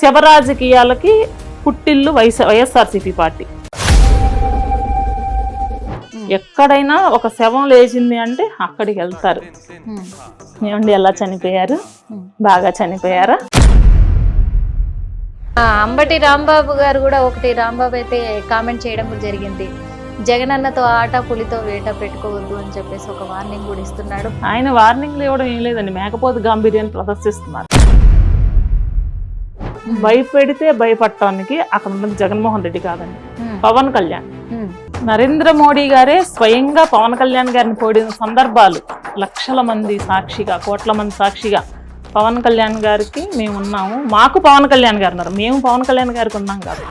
శివరాజకీయాలకి పుట్టిల్లు వైఎస్ఆర్సీపీ పార్టీ. ఎక్కడైనా ఒక శవం లేచింది అంటే అక్కడికి వెళ్తారు. ఏమండి ఎలా చనిపోయారు, బాగా చనిపోయారా? అంబటి రాంబాబు గారు కూడా ఒకటి రాంబాబు అయితే కామెంట్ చేయడం కూడా జరిగింది, జగనన్నతో ఆట పులితో వేట పెట్టుకోవద్దు అని చెప్పేసి ఒక వార్నింగ్ కూడా ఇస్తున్నాడు. ఆయన వార్నింగ్లు ఇవ్వడం ఏం లేదండి, మేకపోతే గాంభీర్యాన్ని ప్రదర్శిస్తున్నారు. భయపెడితే భయపడటానికి అక్కడ ఉన్నది జగన్మోహన్ రెడ్డి కాదండి, పవన్ కళ్యాణ్. నరేంద్ర మోడీ గారే స్వయంగా పవన్ కళ్యాణ్ గారిని పోడిన సందర్భాలు లక్షల మంది సాక్షిగా, కోట్ల మంది సాక్షిగా పవన్ కళ్యాణ్ గారికి మేము ఉన్నాము, మాకు పవన్ కళ్యాణ్ గారు ఉన్నారు, మేము పవన్ కళ్యాణ్ గారికి ఉన్నాం కాదు.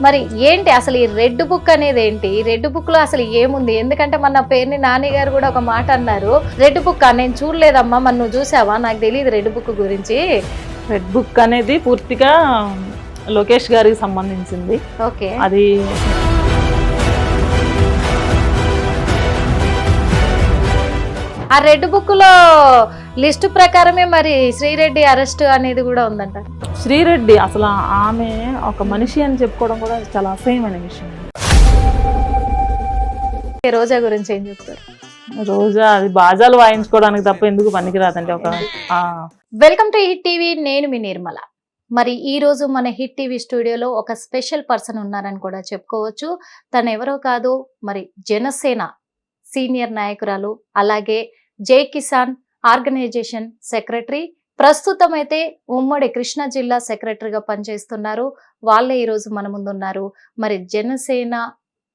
మరి ఏంటి అసలు ఈ రెడ్ బుక్ అనేది ఏంటి? ఈ రెడ్ బుక్ లో అసలు ఏముంది? ఎందుకంటే మన పేరుని నాని గారు కూడా ఒక మాట అన్నారు, రెడ్ బుక్ నేను చూడలేదమ్మా, మరి నువ్వు చూసావా, నాకు తెలియదు రెడ్ బుక్ గురించి. రెడ్ బుక్ అనేది పూర్తిగా లోకేష్ గారికి సంబంధించింది. ఓకే, అది ఆ రెడ్ బుక్ లో లిస్టు ప్రకారమే మరి శ్రీరెడ్డి అరెస్ట్ అనేది కూడా ఉందంట. శ్రీరెడ్డి అసలు ఆమె ఒక మనిషి అని చెప్పుకోవడం కూడా చాలా అసహ్యమైన విషయం. రోజా గురించి ఏం చెప్తారు? రోజా అది బాజాలు వాయించుకోవడానికి తప్ప ఎందుకు పనికిరాదంటే ఒక. వెల్కమ్ టు హిట్ టీవీ, నేను మీ నిర్మల. మరి ఈ రోజు మన హిట్ టీవీ స్టూడియోలో ఒక స్పెషల్ పర్సన్ ఉన్నారని కూడా చెప్పుకోవచ్చు. తను ఎవరో కాదు, మరి జనసేన సీనియర్ నాయకురాలు, అలాగే జై కిసాన్ ఆర్గనైజేషన్ సెక్రటరీ, ప్రస్తుతం అయితే ఉమ్మడి కృష్ణా జిల్లా సెక్రటరీగా పనిచేస్తున్నారు. వాళ్ళే ఈరోజు మన ముందున్నారు. మరి జనసేన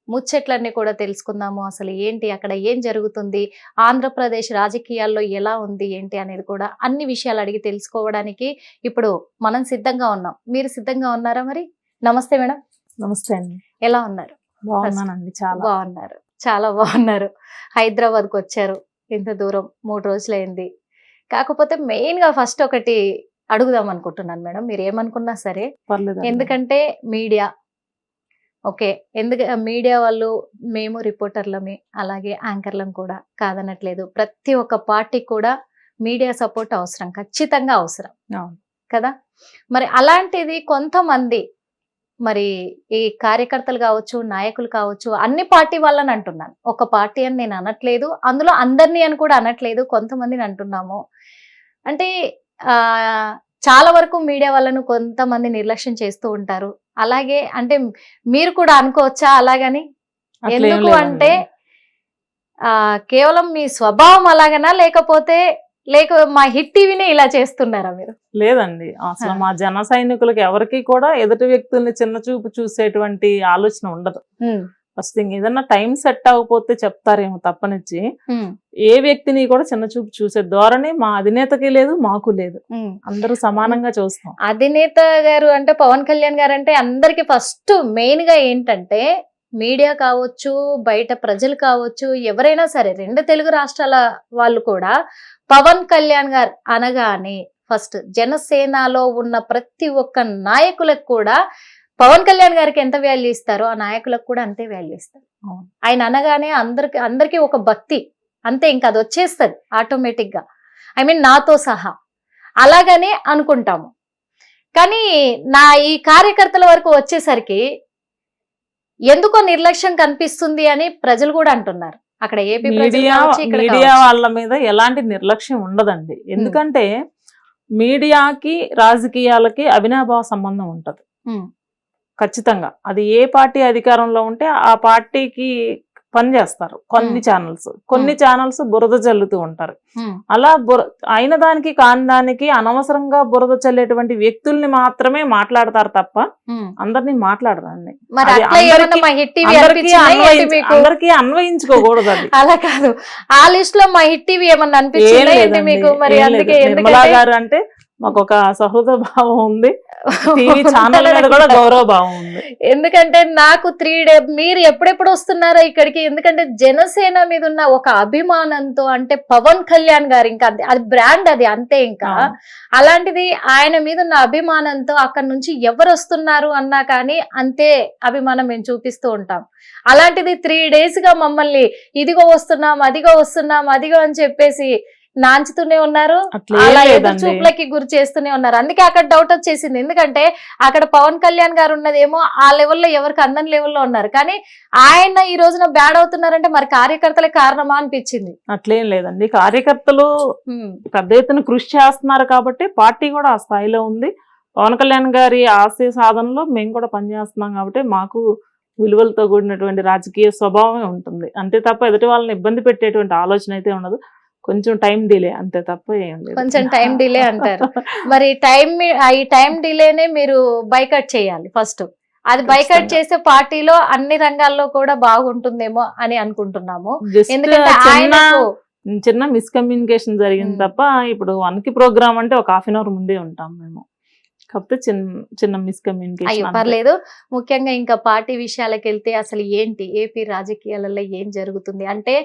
ముచ్చట్లన్నీ కూడా తెలుసుకుందాము. అసలు ఏంటి, అక్కడ ఏం జరుగుతుంది, ఆంధ్రప్రదేశ్ రాజకీయాల్లో ఎలా ఉంది ఏంటి అనేది కూడా అన్ని విషయాలు అడిగి తెలుసుకోవడానికి ఇప్పుడు మనం సిద్ధంగా ఉన్నాం. మీరు సిద్ధంగా ఉన్నారా? మరి నమస్తే మేడం. నమస్తే అండి, ఎలా ఉన్నారు? బాగున్నానండి, చాలా బాగున్నారు, చాలా బాగున్నారు. హైదరాబాద్కి వచ్చారు, ఇంత దూరం 3 రోజులైంది. కాకపోతే మెయిన్ గా ఫస్ట్ ఒకటి అడుగుదాం అనుకుంటున్నాను మేడం, మీరు ఏమనుకున్నా సరే. పర్లేదు. ఎందుకంటే మీడియా, ఓకే, మీడియా వాళ్ళు మేము రిపోర్టర్లమే, అలాగే యాంకర్లం కూడా కాదనట్లేదు. ప్రతి ఒక్క పార్టీ కూడా మీడియా సపోర్ట్ అవసరం, ఖచ్చితంగా అవసరం కదా. మరి అలాంటిది కొంతమంది, మరి ఈ కార్యకర్తలు కావచ్చు, నాయకులు కావచ్చు, అన్ని పార్టీ వాళ్ళని అంటున్నాను, ఒక పార్టీ అని నేను అనట్లేదు, అందులో అందరినీ అని కూడా అనట్లేదు, కొంతమందిని అంటున్నాము. అంటే చాలా వరకు మీడియా వాళ్ళను కొంతమంది నిర్లక్ష్యం చేస్తూ ఉంటారు. అలాగే అంటే మీరు కూడా అనుకోవచ్చా అలాగని? ఎందుకు అంటే కేవలం మీ స్వభావం అలాగనా, లేకపోతే మా హిట్ టీవీనే ఇలా చేస్తున్నారా మీరు? లేదండి, అసలు మా జన సైనికులకు ఎవరికి కూడా ఎదుటి వ్యక్తుల్ని చిన్న చూపు చూసేటువంటి ఆలోచన ఉండదు. ఫస్ట్ థింగ్, ఏదన్నా టైం సెట్ అవ్వకపోతే చెప్తారేమో తప్పనిచ్చి ఏ వ్యక్తిని కూడా చిన్న చూపు చూసే ధోరణి మా అధినేతకి లేదు, మాకు లేదు. అందరూ సమానంగా చూస్తాం. అధినేత గారు అంటే పవన్ కళ్యాణ్ గారు అంటే అందరికి ఫస్ట్ మెయిన్ గా ఏంటంటే, మీడియా కావచ్చు, బయట ప్రజలు కావచ్చు, ఎవరైనా సరే 2 తెలుగు రాష్ట్రాల వాళ్ళు కూడా పవన్ కళ్యాణ్ గారు అనగానే ఫస్ట్ జనసేనలో ఉన్న ప్రతి ఒక్క నాయకులకు కూడా పవన్ కళ్యాణ్ గారికి ఎంత వాల్యూ ఇస్తారో ఆ నాయకులకు కూడా అంతే వాల్యూ ఇస్తారు. ఆయన అనగానే అందరికి ఒక భక్తి అంతే, ఇంకా అది వచ్చేస్తుంది ఆటోమేటిక్ గా. ఐ మీన్ నాతో సహా అలాగనే అనుకుంటాము. కానీ నా ఈ కార్యకర్తల వరకు వచ్చేసరికి ఎందుకో నిర్లక్ష్యం కనిపిస్తుంది అని ప్రజలు కూడా అంటున్నారు. అక్కడ ఏపీ మీడియా వాళ్ళ మీద ఎలాంటి నిర్లక్ష్యం ఉండదండి, ఎందుకంటే మీడియాకి రాజకీయాలకి అవినాభావ సంబంధం ఉంటది ఖచ్చితంగా. అది ఏ పార్టీ అధికారంలో ఉంటే ఆ పార్టీకి పనిచేస్తారు. కొన్ని ఛానల్స్ బురద చల్లుతూ ఉంటారు. అలా అయిన దానికి కాని దానికి అనవసరంగా బురద చల్లేటువంటి వ్యక్తుల్ని మాత్రమే మాట్లాడతారు తప్ప అందరినీ మాట్లాడరండి. అందరికీ అన్వయించుకోకూడదు. అది అలా కాదు, ఆ లిస్ట్ లో మా హిట్ టీవీ ఏమన్నా అనిపించింది మీకు? మరి నిర్మలా గారు అంటే మాకు ఒక సహృద భావం ఉంది, టీవీ ఛానల్ మీద కూడా గౌరవ భావం ఉంది. ఎందుకంటే నాకు 3 days మీరు ఎప్పుడెప్పుడు వస్తున్నారో ఇక్కడికి, ఎందుకంటే జనసేన మీద ఉన్న ఒక అభిమానంతో, అంటే పవన్ కళ్యాణ్ గారు ఇంకా అది బ్రాండ్, అది అంతే. ఇంకా అలాంటిది ఆయన మీద ఉన్న అభిమానంతో అక్కడ నుంచి ఎవరు వస్తున్నారు అన్నా కానీ అంతే అభిమానం మేము చూపిస్తూ ఉంటాం. అలాంటిది 3 days గా మమ్మల్ని ఇదిగో వస్తున్నాం, అదిగో వస్తున్నాం, అదిగో అని చెప్పేసి నాంచుతూనే ఉన్నారు, అలా ఎదురు చూపులకి గురి చేస్తూనే ఉన్నారు. అందుకే అక్కడ డౌట్ వచ్చేసింది. ఎందుకంటే అక్కడ పవన్ కళ్యాణ్ గారు ఉన్నదేమో ఆ లెవెల్లో ఎవరికి అందని లెవెల్లో ఉన్నారు, కానీ ఆయన ఈ రోజున బ్యాడ్ అవుతున్నారంటే మరి కార్యకర్తలే కారణమా అనిపించింది. అట్లేం లేదండి, కార్యకర్తలు పెద్ద ఎత్తున కృషి చేస్తున్నారు కాబట్టి పార్టీ కూడా ఆ స్థాయిలో ఉంది. పవన్ కళ్యాణ్ గారి ఆశయ సాధనలో మేము కూడా పనిచేస్తున్నాం కాబట్టి మాకు విలువలతో కూడినటువంటి రాజకీయ స్వభావమే ఉంటుంది. అంతే తప్ప ఎదుటి వాళ్ళని ఇబ్బంది పెట్టేటువంటి ఆలోచన అయితే ఉండదు. కొంచెం టైం డిలే అంతే తప్ప ఏం లేదు. కొంచెం టైం డిలే అంటారు. మరి ఈ టైం డిలేనే మీరు బైకట్ చేయాలి ఫస్ట్. అది బైకట్ చేసే పార్టీలో అన్ని రంగాల్లో కూడా బాగుంటుందేమో అని అనుకుంటున్నాము. ఎందుకంటే చిన్న మిస్కమ్యూనికేషన్ జరిగింది తప్ప ఇప్పుడు 1కి ప్రోగ్రామ్ అంటే ఒక 1/2 hour ముందే ఉంటాం మేము, కాకపోతే చిన్న మిస్కమ్యూనికేషన్. అయ్యో పర్లేదు. ముఖ్యంగా ఇంకా పార్టీ విషయాలకు వెళ్తే అసలు ఏంటి ఏపీ రాజకీయాలలో ఏం జరుగుతుంది అంటే,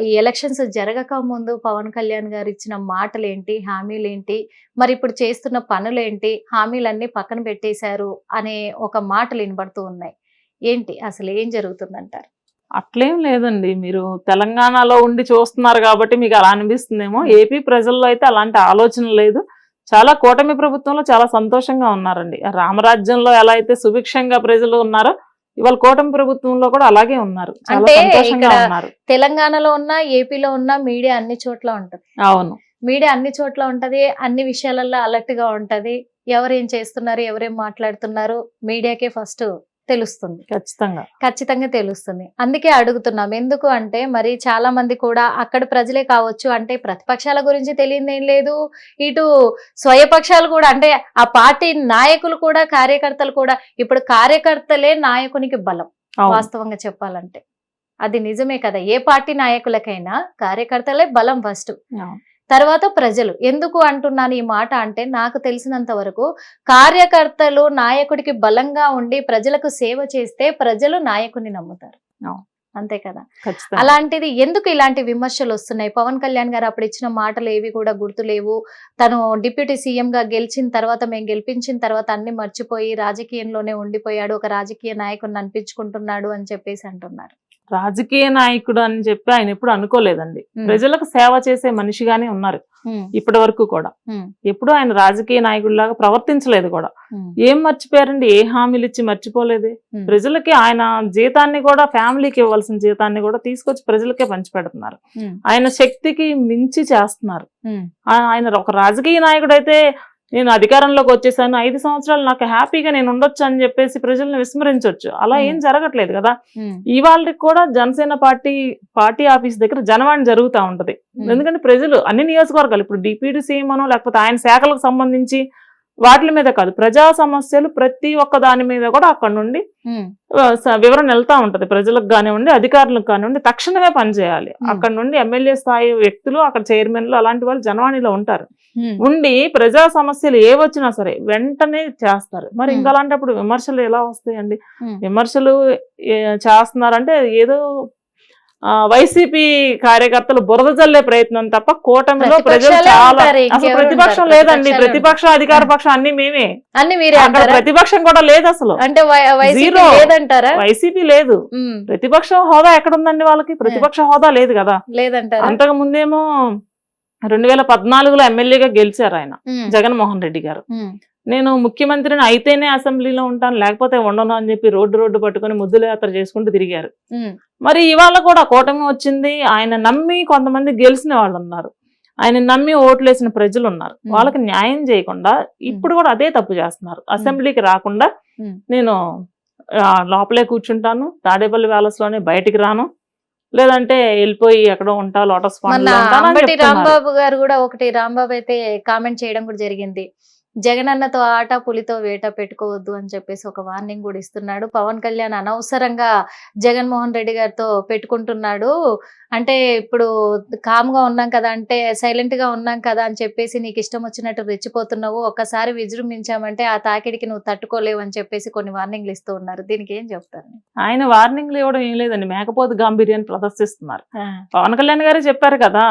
ఈ ఎలక్షన్స్ జరగక ముందు పవన్ కళ్యాణ్ గారు ఇచ్చిన మాటలు ఏంటి, హామీలు ఏంటి, మరి ఇప్పుడు చేస్తున్న పనులు ఏంటి, హామీలన్నీ పక్కన పెట్టేశారు అనే ఒక మాటలు వినబడుతూ ఉన్నాయి. ఏంటి అసలు ఏం జరుగుతుందంటారు? అట్లేం లేదండి, మీరు తెలంగాణలో ఉండి చూస్తున్నారు కాబట్టి మీకు అలా అనిపిస్తుందేమో. ఏపీ ప్రజల్లో అయితే అలాంటి ఆలోచన లేదు. చాలా కూటమి ప్రభుత్వంలో చాలా సంతోషంగా ఉన్నారండి. రామరాజ్యంలో ఎలా అయితే సుభిక్షంగా ప్రజలు ఉన్నారో ఇవాళ కూటమి ప్రభుత్వంలో కూడా అలాగే ఉన్నారు, చాలా సంతోషంగా ఉన్నారు. తెలంగాణలో ఉన్న ఏపీలో ఉన్న మీడియా అన్ని చోట్ల ఉంటది. అవును, మీడియా అన్ని చోట్ల ఉంటది, అన్ని విషయాలలో అలర్ట్ గా ఉంటది. ఎవరేం చేస్తున్నారు, ఎవరేం మాట్లాడుతున్నారు మీడియాకే ఫస్ట్ తెలుస్తుంది. ఖచ్చితంగా తెలుస్తుంది. అందుకే అడుగుతున్నాం. ఎందుకు అంటే మరి చాలా మంది కూడా అక్కడ ప్రజలే కావచ్చు, అంటే ప్రతిపక్షాల గురించి తెలియదు ఏం లేదు, ఇటు స్వయపక్షాలు కూడా, అంటే ఆ పార్టీ నాయకులు కూడా, కార్యకర్తలు కూడా. ఇప్పుడు కార్యకర్తలే నాయకునికి బలం. వాస్తవంగా చెప్పాలంటే అది నిజమే కదా. ఏ పార్టీ నాయకులకైనా కార్యకర్తలే బలం ఫస్ట్, తర్వాత ప్రజలు. ఎందుకు అంటున్నాను ఈ మాట అంటే, నాకు తెలిసినంత వరకు కార్యకర్తలు నాయకుడికి బలంగా ఉండి ప్రజలకు సేవ చేస్తే ప్రజలు నాయకుడిని నమ్ముతారు. అంతే కదా. అలాంటిది ఎందుకు ఇలాంటి విమర్శలు వస్తున్నాయి? పవన్ కళ్యాణ్ గారు అప్పుడు ఇచ్చిన మాటలు ఏవి కూడా గుర్తులేవు. తను డిప్యూటీ సీఎం గా గెలిచిన తర్వాత, మేము గెలిపించిన తర్వాత అన్ని మర్చిపోయి రాజకీయంలోనే ఉండిపోయాడు, ఒక రాజకీయ నాయకుడిని అనిపించుకుంటున్నాడు అని చెప్పేసి అంటున్నారు. రాజకీయ నాయకుడు అని చెప్పి ఆయన ఎప్పుడు అనుకోలేదండి. ప్రజలకు సేవ చేసే మనిషిగానే ఉన్నారు ఇప్పటి వరకు కూడా. ఎప్పుడు ఆయన రాజకీయ నాయకుడిలాగా ప్రవర్తించలేదు కూడా. ఏం మర్చిపోయారండి? ఏ హామీలు ఇచ్చి మర్చిపోలేదే. ప్రజలకి ఆయన జీతాన్ని కూడా, ఫ్యామిలీకి ఇవ్వాల్సిన జీతాన్ని కూడా తీసుకొచ్చి ప్రజలకే పంచిపెడుతున్నారు. ఆయన శక్తికి మించి చేస్తున్నారు. ఆయన ఒక రాజకీయ నాయకుడు అయితే, నేను అధికారంలోకి వచ్చేసాను, 5 సంవత్సరాలు నాకు హ్యాపీగా నేను ఉండొచ్చు అని చెప్పేసి ప్రజల్ని విస్మరించవచ్చు. అలా ఏం జరగట్లేదు కదా. ఇవాళ కూడా జనసేన పార్టీ ఆఫీస్ దగ్గర జనవాణి జరుగుతూ ఉంటది. ఎందుకంటే ప్రజలు అన్ని నియోజకవర్గాలు, ఇప్పుడు డిప్యూటీ సీఎం అనో లేకపోతే ఆయన శాఖలకు సంబంధించి వాటి మీద కాదు, ప్రజా సమస్యలు ప్రతి ఒక్క దాని మీద కూడా అక్కడ నుండి వివరణ వెళ్తా ఉంటది. ప్రజలకు కానివ్వండి, అధికారులకు కానివ్వండి, తక్షణమే పనిచేయాలి. అక్కడ నుండి ఎమ్మెల్యే స్థాయి వ్యక్తులు, అక్కడ చైర్మన్లు, అలాంటి వాళ్ళు జనవాణిలో ఉంటారు. ఉండి ప్రజా సమస్యలు ఏ వచ్చినా సరే వెంటనే చేస్తారు. మరి ఇంకా అలాంటప్పుడు విమర్శలు ఎలా వస్తాయండి? విమర్శలు చేస్తున్నారంటే ఏదో వైసీపీ కార్యకర్తలు బురద జల్లే ప్రయత్నం తప్ప కూటమిలో ప్రజలు చాలా, అసలు ప్రతిపక్షం లేదండి. ప్రతిపక్షం, అధికార పక్షం అన్ని మేమే. అక్కడ ప్రతిపక్షం కూడా లేదు అసలు. జీరో. వైసీపీ లేదు. ప్రతిపక్షం హోదా ఎక్కడుందండి వాళ్ళకి? ప్రతిపక్ష హోదా లేదు కదా. అంతకు ముందేమో 2014లో ఎమ్మెల్యేగా గెలిచారు ఆయన, జగన్మోహన్ రెడ్డి గారు. నేను ముఖ్యమంత్రిని అయితేనే అసెంబ్లీలో ఉంటాను, లేకపోతే ఉండను అని చెప్పి రోడ్డు పట్టుకుని ముద్దుల యాత్ర చేసుకుంటూ తిరిగారు. మరి ఇవాళ కూడా కూటమి వచ్చింది. ఆయన నమ్మి కొంతమంది గెలిచిన వాళ్ళు ఉన్నారు, ఆయన నమ్మి ఓట్లేసిన ప్రజలు ఉన్నారు. వాళ్ళకి న్యాయం చేయకుండా ఇప్పుడు కూడా అదే తప్పు చేస్తున్నారు. అసెంబ్లీకి రాకుండా నేను లోపలే కూర్చుంటాను, తాడేపల్లి ప్యాలెస్ లోనే బయటికి రాను, లేదంటే వెళ్ళిపోయి ఎక్కడో ఉంటా, లోటస్ పాండ్. రాంబాబు గారు కూడా ఒకటి, రాంబాబు అయితే కామెంట్ చేయడం కూడా జరిగింది, జగనన్నతో ఆట పులితో వేట పెట్టుకోవద్దు అని చెప్పేసి ఒక వార్నింగ్ కూడా ఇస్తున్నాడు. పవన్ కళ్యాణ్ అనవసరంగా జగన్మోహన్ రెడ్డి గారితో పెట్టుకుంటున్నాడు. అంటే ఇప్పుడు కామ్గా ఉన్నాం కదా, అంటే సైలెంట్ గా ఉన్నాం కదా అని చెప్పేసి నీకు ఇష్టం వచ్చినట్టు రెచ్చిపోతున్నావు, ఒక్కసారి విజృంభించామంటే ఆ తాకిడికి నువ్వు తట్టుకోలేవు అని చెప్పేసి కొన్ని వార్నింగ్లు ఇస్తూ ఉన్నారు. దీనికి ఏం చెప్తారు? ఆయన వార్నింగ్లు ఇవ్వడం ఏం లేదండి, మేకపోతు గాంభీర్యాన్ని ప్రదర్శిస్తున్నారు. పవన్ కళ్యాణ్ గారే చెప్పారు కదా,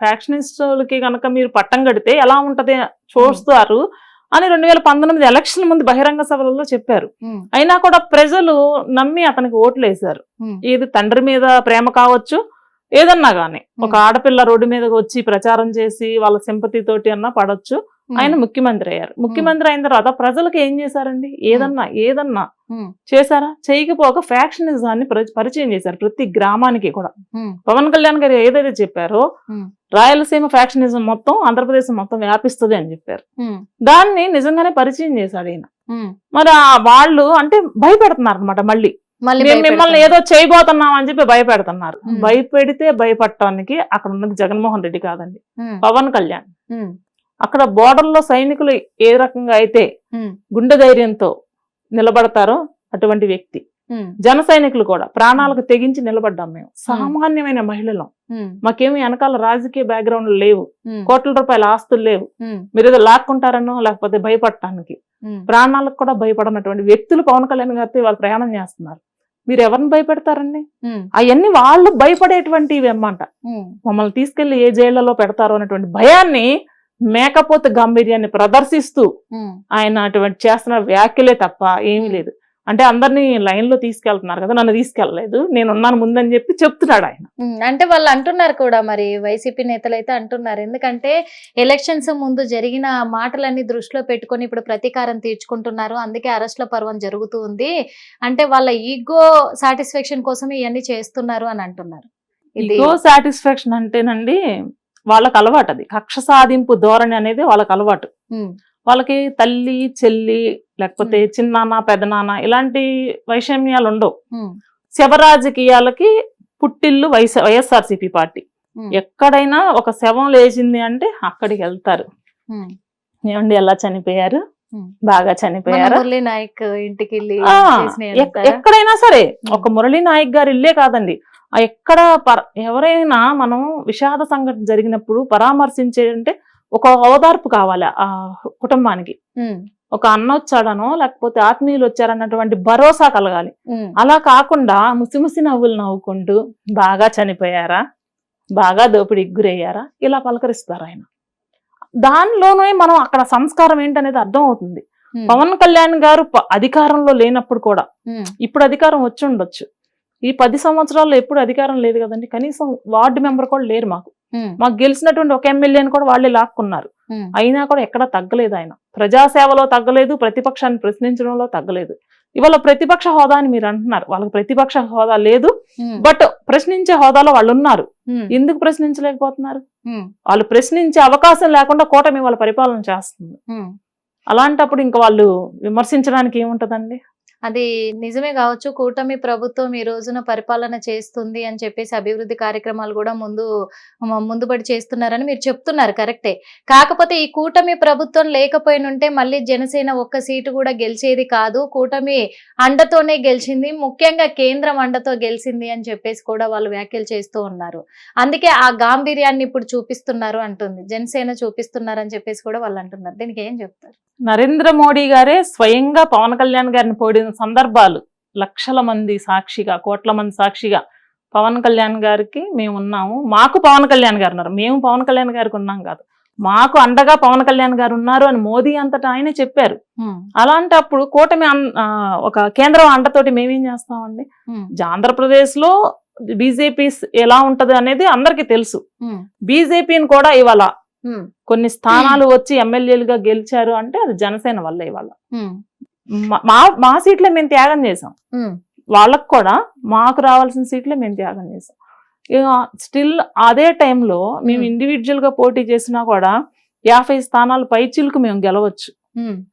ఫ్యాక్షనిస్టులకి కనుక మీరు పట్టం కడితే ఎలా ఉంటది చూస్తారు అని 2019 ఎలక్షన్ ముందు బహిరంగ సభలలో చెప్పారు. అయినా కూడా ప్రజలు నమ్మి అతనికి ఓట్లు వేశారు. ఇది తండ్రి మీద ప్రేమ కావచ్చు, ఏదన్నా గానీ ఒక ఆడపిల్ల రోడ్డు మీదకి వచ్చి ప్రచారం చేసి వాళ్ళ సింపతి తోటి అన్నా పడొచ్చు. ఆయన ముఖ్యమంత్రి అయ్యారు. ముఖ్యమంత్రి అయిన తర్వాత ప్రజలకు ఏం చేశారండి? ఏదన్నా చేశారా? చేయకపోక ఫ్యాక్షనిజాన్ని పరిచయం చేశారు ప్రతి గ్రామానికి కూడా. పవన్ కళ్యాణ్ గారు ఏదైతే చెప్పారో రాయలసీమ ఫ్యాక్షనిజం మొత్తం ఆంధ్రప్రదేశ్ మొత్తం వ్యాపిస్తుంది అని చెప్పారు. దాన్ని నిజంగానే పరిచయం చేశాడు ఈయన. మరి వాళ్ళు అంటే భయపెడుతున్నారు అనమాట. మళ్ళీ మిమ్మల్ని ఏదో చేయబోతున్నాం అని చెప్పి భయపెడుతున్నారు. భయపెడితే భయపడటానికి అక్కడ ఉన్నది జగన్మోహన్ రెడ్డి కాదండి, పవన్ కళ్యాణ్. అక్కడ బోర్డర్ లో సైనికులు ఏ రకంగా అయితే గుండె ధైర్యంతో నిలబడతారో అటువంటి వ్యక్తి. జన సైనికులు కూడా ప్రాణాలకు తెగించి నిలబడ్డాం మేము. సామాన్యమైన మహిళలం, మాకేమి వెనకాల రాజకీయ బ్యాక్గ్రౌండ్ లేవు, కోట్ల రూపాయల ఆస్తులు లేవు. మీరు ఏదో లాక్కుంటారనో లేకపోతే భయపడటానికి ప్రాణాలకు కూడా భయపడనటువంటి వ్యక్తులు పవన్ కళ్యాణ్ గారితో వాళ్ళు ప్రయాణం చేస్తున్నారు. మీరు ఎవరిని భయపెడతారండి? అవన్నీ వాళ్ళు భయపడేటువంటివి అన్నమాట. మమ్మల్ని తీసుకెళ్లి ఏ జైళ్లలో పెడతారో అనేటువంటి భయాన్ని, మేకపోతు గాంభీర్యాన్ని ప్రదర్శిస్తూ ఆయన అటువంటి చేస్తున్న వ్యాఖ్యలే తప్ప ఏమీ లేదు. అంటే అందరినీ లైన్ లో తీసుకెళ్తున్నారు కదా, నన్ను తీసుకెళ్లలేదు, నేను ఉన్నాను ముందని చెప్పి చెప్తున్నాడు ఆయన. అంటే వాళ్ళు అంటున్నారు కూడా, మరి వైసీపీ నేతలు అయితే అంటున్నారు, ఎందుకంటే ఎలక్షన్స్ ముందు జరిగిన మాటలన్నీ దృష్టిలో పెట్టుకొని ఇప్పుడు ప్రతీకారం తీర్చుకుంటున్నారు, అందుకే అరెస్ట్ల పర్వం జరుగుతూ ఉంది, అంటే వాళ్ళ ఈగో సాటిస్ఫాక్షన్ కోసం ఇవన్నీ చేస్తున్నారు అని అంటున్నారు. ఈగో సాటిస్ఫాక్షన్ అంటేనండి వాళ్ళకి అలవాటు, అది కక్ష సాధింపు ధోరణి అనేది వాళ్ళకి అలవాటు. వాళ్ళకి తల్లి చెల్లి లేకపోతే చిన్నాన్న పెదనాన్న ఇలాంటి వైషమ్యాలు ఉండవు. శవ రాజకీయాలకి పుట్టిల్లు వైఎస్ఆర్సీపీ పార్టీ. ఎక్కడైనా ఒక శవం లేచింది అంటే అక్కడికి వెళ్తారు. ఏమండి ఎలా చనిపోయారు, బాగా చనిపోయారు, మురళీ నాయక్ ఇంటికి ఎక్కడైనా సరే. ఒక మురళీ నాయక్ గారి ఇల్లే కాదండి, ఎక్కడ ఎవరైనా మనం విషాద సంఘటన జరిగినప్పుడు పరామర్శించే అంటే ఒక ఓదార్పు కావాలి ఆ కుటుంబానికి. ఒక అన్న వచ్చాడనో లేకపోతే ఆత్మీయులు వచ్చారన్నటువంటి భరోసా కలగాలి. అలా కాకుండా ముసిముసి నవ్వులు నవ్వుకుంటూ బాగా చనిపోయారా, బాగా దోపిడీకి గురయ్యారా ఇలా పలకరిస్తారు ఆయన. దానిలోనే మనం అక్కడ సంస్కారం ఏంటనేది అర్థం అవుతుంది. పవన్ కళ్యాణ్ గారు అధికారంలో లేనప్పుడు కూడా, ఇప్పుడు అధికారం వచ్చి ఉండొచ్చు, ఈ 10 సంవత్సరాల్లో ఎప్పుడు అధికారం లేదు కదండి. కనీసం వార్డు మెంబర్ కూడా లేరు మాకు. మాకు గెలిచినటువంటి ఒక ఎమ్మెల్యేని కూడా వాళ్ళే లాక్కున్నారు. అయినా కూడా ఎక్కడా తగ్గలేదు ఆయన. ప్రజాసేవలో తగ్గలేదు, ప్రతిపక్షాన్ని ప్రశ్నించడంలో తగ్గలేదు. ఇవాళ ప్రతిపక్ష హోదా అని మీరు అంటున్నారు, వాళ్ళకి ప్రతిపక్ష హోదా లేదు, బట్ ప్రశ్నించే హోదాలో వాళ్ళు ఉన్నారు. ఎందుకు ప్రశ్నించలేకపోతున్నారు? వాళ్ళు ప్రశ్నించే అవకాశం లేకుండా కూటమి వాళ్ళ పరిపాలన చేస్తుంది. అలాంటప్పుడు ఇంకా వాళ్ళు విమర్శించడానికి ఏముంటదండి? అది నిజమే కావచ్చు. కూటమి ప్రభుత్వం ఈ రోజున పరిపాలన చేస్తుంది అని చెప్పేసి అభివృద్ధి కార్యక్రమాలు కూడా ముందుబడి చేస్తున్నారని మీరు చెప్తున్నారు, కరెక్టే. కాకపోతే ఈ కూటమి ప్రభుత్వం లేకపోయినుంటే మళ్ళీ జనసేన ఒక్క సీటు కూడా గెలిచేది కాదు, కూటమి అండతోనే గెలిచింది, ముఖ్యంగా కేంద్రం అండతో గెలిచింది అని చెప్పేసి కూడా వాళ్ళు వ్యాఖ్యలు చేస్తూ ఉన్నారు. అందుకే ఆ గాంభీర్యాన్ని ఇప్పుడు చూపిస్తున్నారు అంటుంది జనసేన, చూపిస్తున్నారని చెప్పేసి కూడా వాళ్ళు అంటున్నారు. దీనికి ఏం చెప్తారు? నరేంద్ర మోడీ గారే స్వయంగా పవన్ కళ్యాణ్ గారిని పొడిన సందర్భాలు లక్షల మంది సాక్షిగా, కోట్ల మంది సాక్షిగా పవన్ కళ్యాణ్ గారికి మేము ఉన్నాము, మాకు పవన్ కళ్యాణ్ గారు ఉన్నారు, మేము పవన్ కళ్యాణ్ గారికి ఉన్నాం కాదు, మాకు అండగా పవన్ కళ్యాణ్ గారు ఉన్నారు అని మోదీ అంతటా ఆయనే చెప్పారు. అలాంటప్పుడు కూటమి ఒక కేంద్రం అండతోటి మేమేం చేస్తామండి? ఆంధ్రప్రదేశ్ లో బీజేపీ ఎలా ఉంటది అనేది అందరికీ తెలుసు. బీజేపీని కూడా ఇవాళ కొన్ని స్థానాలు వచ్చి ఎమ్మెల్యేలుగా గెలిచారు అంటే అది జనసేన వల్ల. ఇవాళ మా సీట్లే మేము త్యాగం చేసాం, వాళ్ళకు కూడా మాకు రావాల్సిన సీట్లే మేము త్యాగం చేసాం. స్టిల్ అదే టైంలో మేము ఇండివిజువల్ గా పోటీ చేసినా కూడా 50 స్థానాలు పైచిలకు మేము గెలవచ్చు.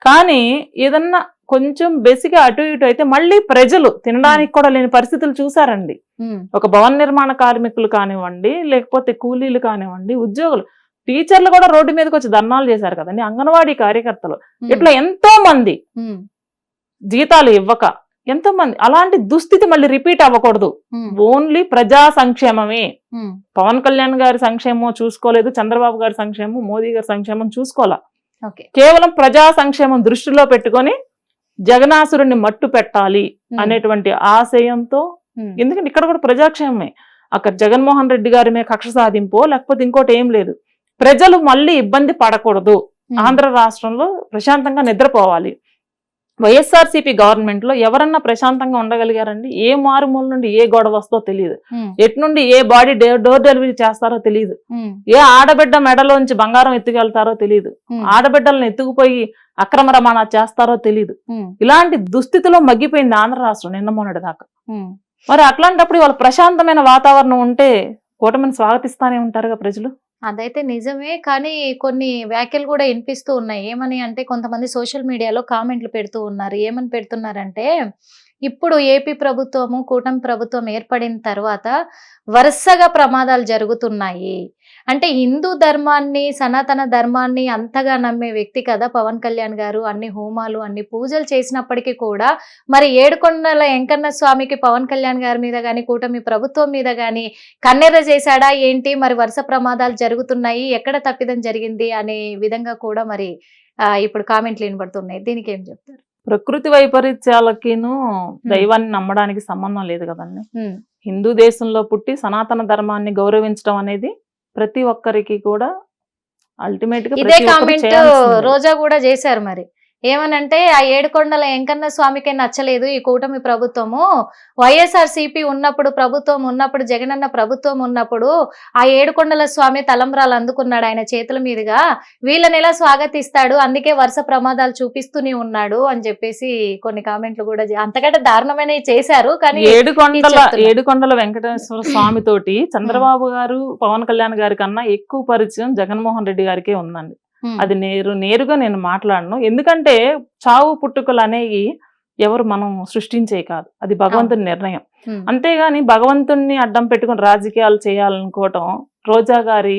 కానీ ఏదన్నా కొంచెం బేసిక్ అటు ఇటు అయితే మళ్ళీ ప్రజలు తినడానికి కూడా లేని పరిస్థితులు చూసారండి. ఒక భవన నిర్మాణ కార్మికులు కానివ్వండి, లేకపోతే కూలీలు కానివ్వండి, ఉద్యోగులు టీచర్లు కూడా రోడ్డు మీదకి వచ్చి ధర్నాలు చేశారు కదండి, అంగన్వాడీ కార్యకర్తలు, ఇట్లా ఎంతో మంది జీతాలు ఇవ్వక ఎంతో మంది. అలాంటి దుస్థితి మళ్ళీ రిపీట్ అవ్వకూడదు. ఓన్లీ ప్రజా సంక్షేమమే. పవన్ కళ్యాణ్ గారి సంక్షేమం చూసుకోలేదు, చంద్రబాబు గారి సంక్షేమం, మోదీ గారి సంక్షేమం చూసుకోవాలా. కేవలం ప్రజా సంక్షేమం దృష్టిలో పెట్టుకొని జగనాసురుణ్ణి మట్టు పెట్టాలి అనేటువంటి ఆశయంతో, ఎందుకంటే ఇక్కడ కూడా ప్రజాక్షేమమే, అక్కడ జగన్మోహన్ రెడ్డి గారి మీద కక్ష సాధింపో లేకపోతే ఇంకోటి ఏం లేదు. ప్రజలు మళ్ళీ ఇబ్బంది పడకూడదు, ఆంధ్ర రాష్ట్రంలో ప్రశాంతంగా నిద్రపోవాలి. వైఎస్ఆర్సీపీ గవర్నమెంట్ లో ఎవరన్నా ప్రశాంతంగా ఉండగలిగారండి? ఏ మారుమూల నుండి ఏ గొడవ వస్తో తెలియదు, ఎటు నుండి ఏ బాడీ డోర్ డెలివరీ చేస్తారో తెలియదు, ఏ ఆడబిడ్డ మెడలోంచి బంగారం ఎత్తుకెళ్తారో తెలియదు, ఆడబిడ్డలను ఎత్తుకుపోయి అక్రమ రవాణా చేస్తారో తెలియదు. ఇలాంటి దుస్థితిలో మగ్గిపోయింది ఆంధ్ర రాష్ట్రం నిన్న మొన్నటి దాకా. మరి అట్లాంటప్పుడు వాళ్ళ ప్రశాంతమైన వాతావరణం ఉంటే కూటమిని స్వాగతిస్తానే ఉంటారుగా ప్రజలు. అదైతే నిజమే, కానీ కొన్ని వ్యాఖ్యలు కూడా వినిపిస్తూ ఉన్నాయి. ఏమని అంటే కొంతమంది సోషల్ మీడియాలో కామెంట్లు పెడుతూ ఉన్నారు. ఏమని పెడుతున్నారంటే, ఇప్పుడు ఏపీ ప్రభుత్వము కూటమి ప్రభుత్వం ఏర్పడిన తర్వాత వరుసగా ప్రమాదాలు జరుగుతున్నాయి. అంటే హిందూ ధర్మాన్ని, సనాతన ధర్మాన్ని అంతగా నమ్మే వ్యక్తి కదా పవన్ కళ్యాణ్ గారు. అన్ని హోమాలు, అన్ని పూజలు చేసినప్పటికీ కూడా మరి ఏడుకొండల వెంకన్న స్వామికి పవన్ కళ్యాణ్ గారి మీద కానీ, కూటమి ప్రభుత్వం మీద కానీ కన్నెర్ర చేశాడా ఏంటి? మరి వరుస ప్రమాదాలు జరుగుతున్నాయి, ఎక్కడ తప్పిదం జరిగింది అనే విధంగా కూడా మరి ఇప్పుడు కామెంట్లు వినబడుతున్నాయి. దీనికి ఏం చెప్తారు? ప్రకృతి వైపరీత్యాలకిను దైవాన్ని నమ్మడానికి సంబంధం లేదు కదండి. హిందూ దేశంలో పుట్టి సనాతన ధర్మాన్ని గౌరవించడం అనేది ప్రతి ఒక్కరికి కూడా అల్టిమేట్ గా ఇదే కామెంట్ రోజా కూడా చేశారు. మరి ఏమనంటే, ఆ ఏడుకొండల వెంకన్న స్వామికే నచ్చలేదు ఈ కూటమి ప్రభుత్వము. వైఎస్ఆర్సీపీ ఉన్నప్పుడు, ప్రభుత్వం ఉన్నప్పుడు, జగనన్న ప్రభుత్వం ఉన్నప్పుడు ఆ ఏడుకొండల స్వామి తలంబ్రాలు అందుకున్నాడు ఆయన చేతుల మీదుగా. వీళ్ళని ఎలా స్వాగతిస్తాడు? అందుకే వరుస ప్రమాదాలు చూపిస్తూనే ఉన్నాడు అని చెప్పేసి కొన్ని కామెంట్లు కూడా అంతకంటే దారుణమైనవి చేశారు. కానీ ఏడుకొండల వెంకటేశ్వర స్వామి తోటి చంద్రబాబు గారు, పవన్ కళ్యాణ్ గారి కన్నా ఎక్కువ పరిచయం జగన్మోహన్ రెడ్డి గారికే ఉందండి. అది నేరుగా నేను మాట్లాడను. ఎందుకంటే చావు పుట్టుకలు అనేవి ఎవరు మనం సృష్టించే కాదు, అది భగవంతుని నిర్ణయం. అంతేగాని భగవంతుణ్ణి అడ్డం పెట్టుకుని రాజకీయాలు చేయాలనుకోవటం రోజా గారి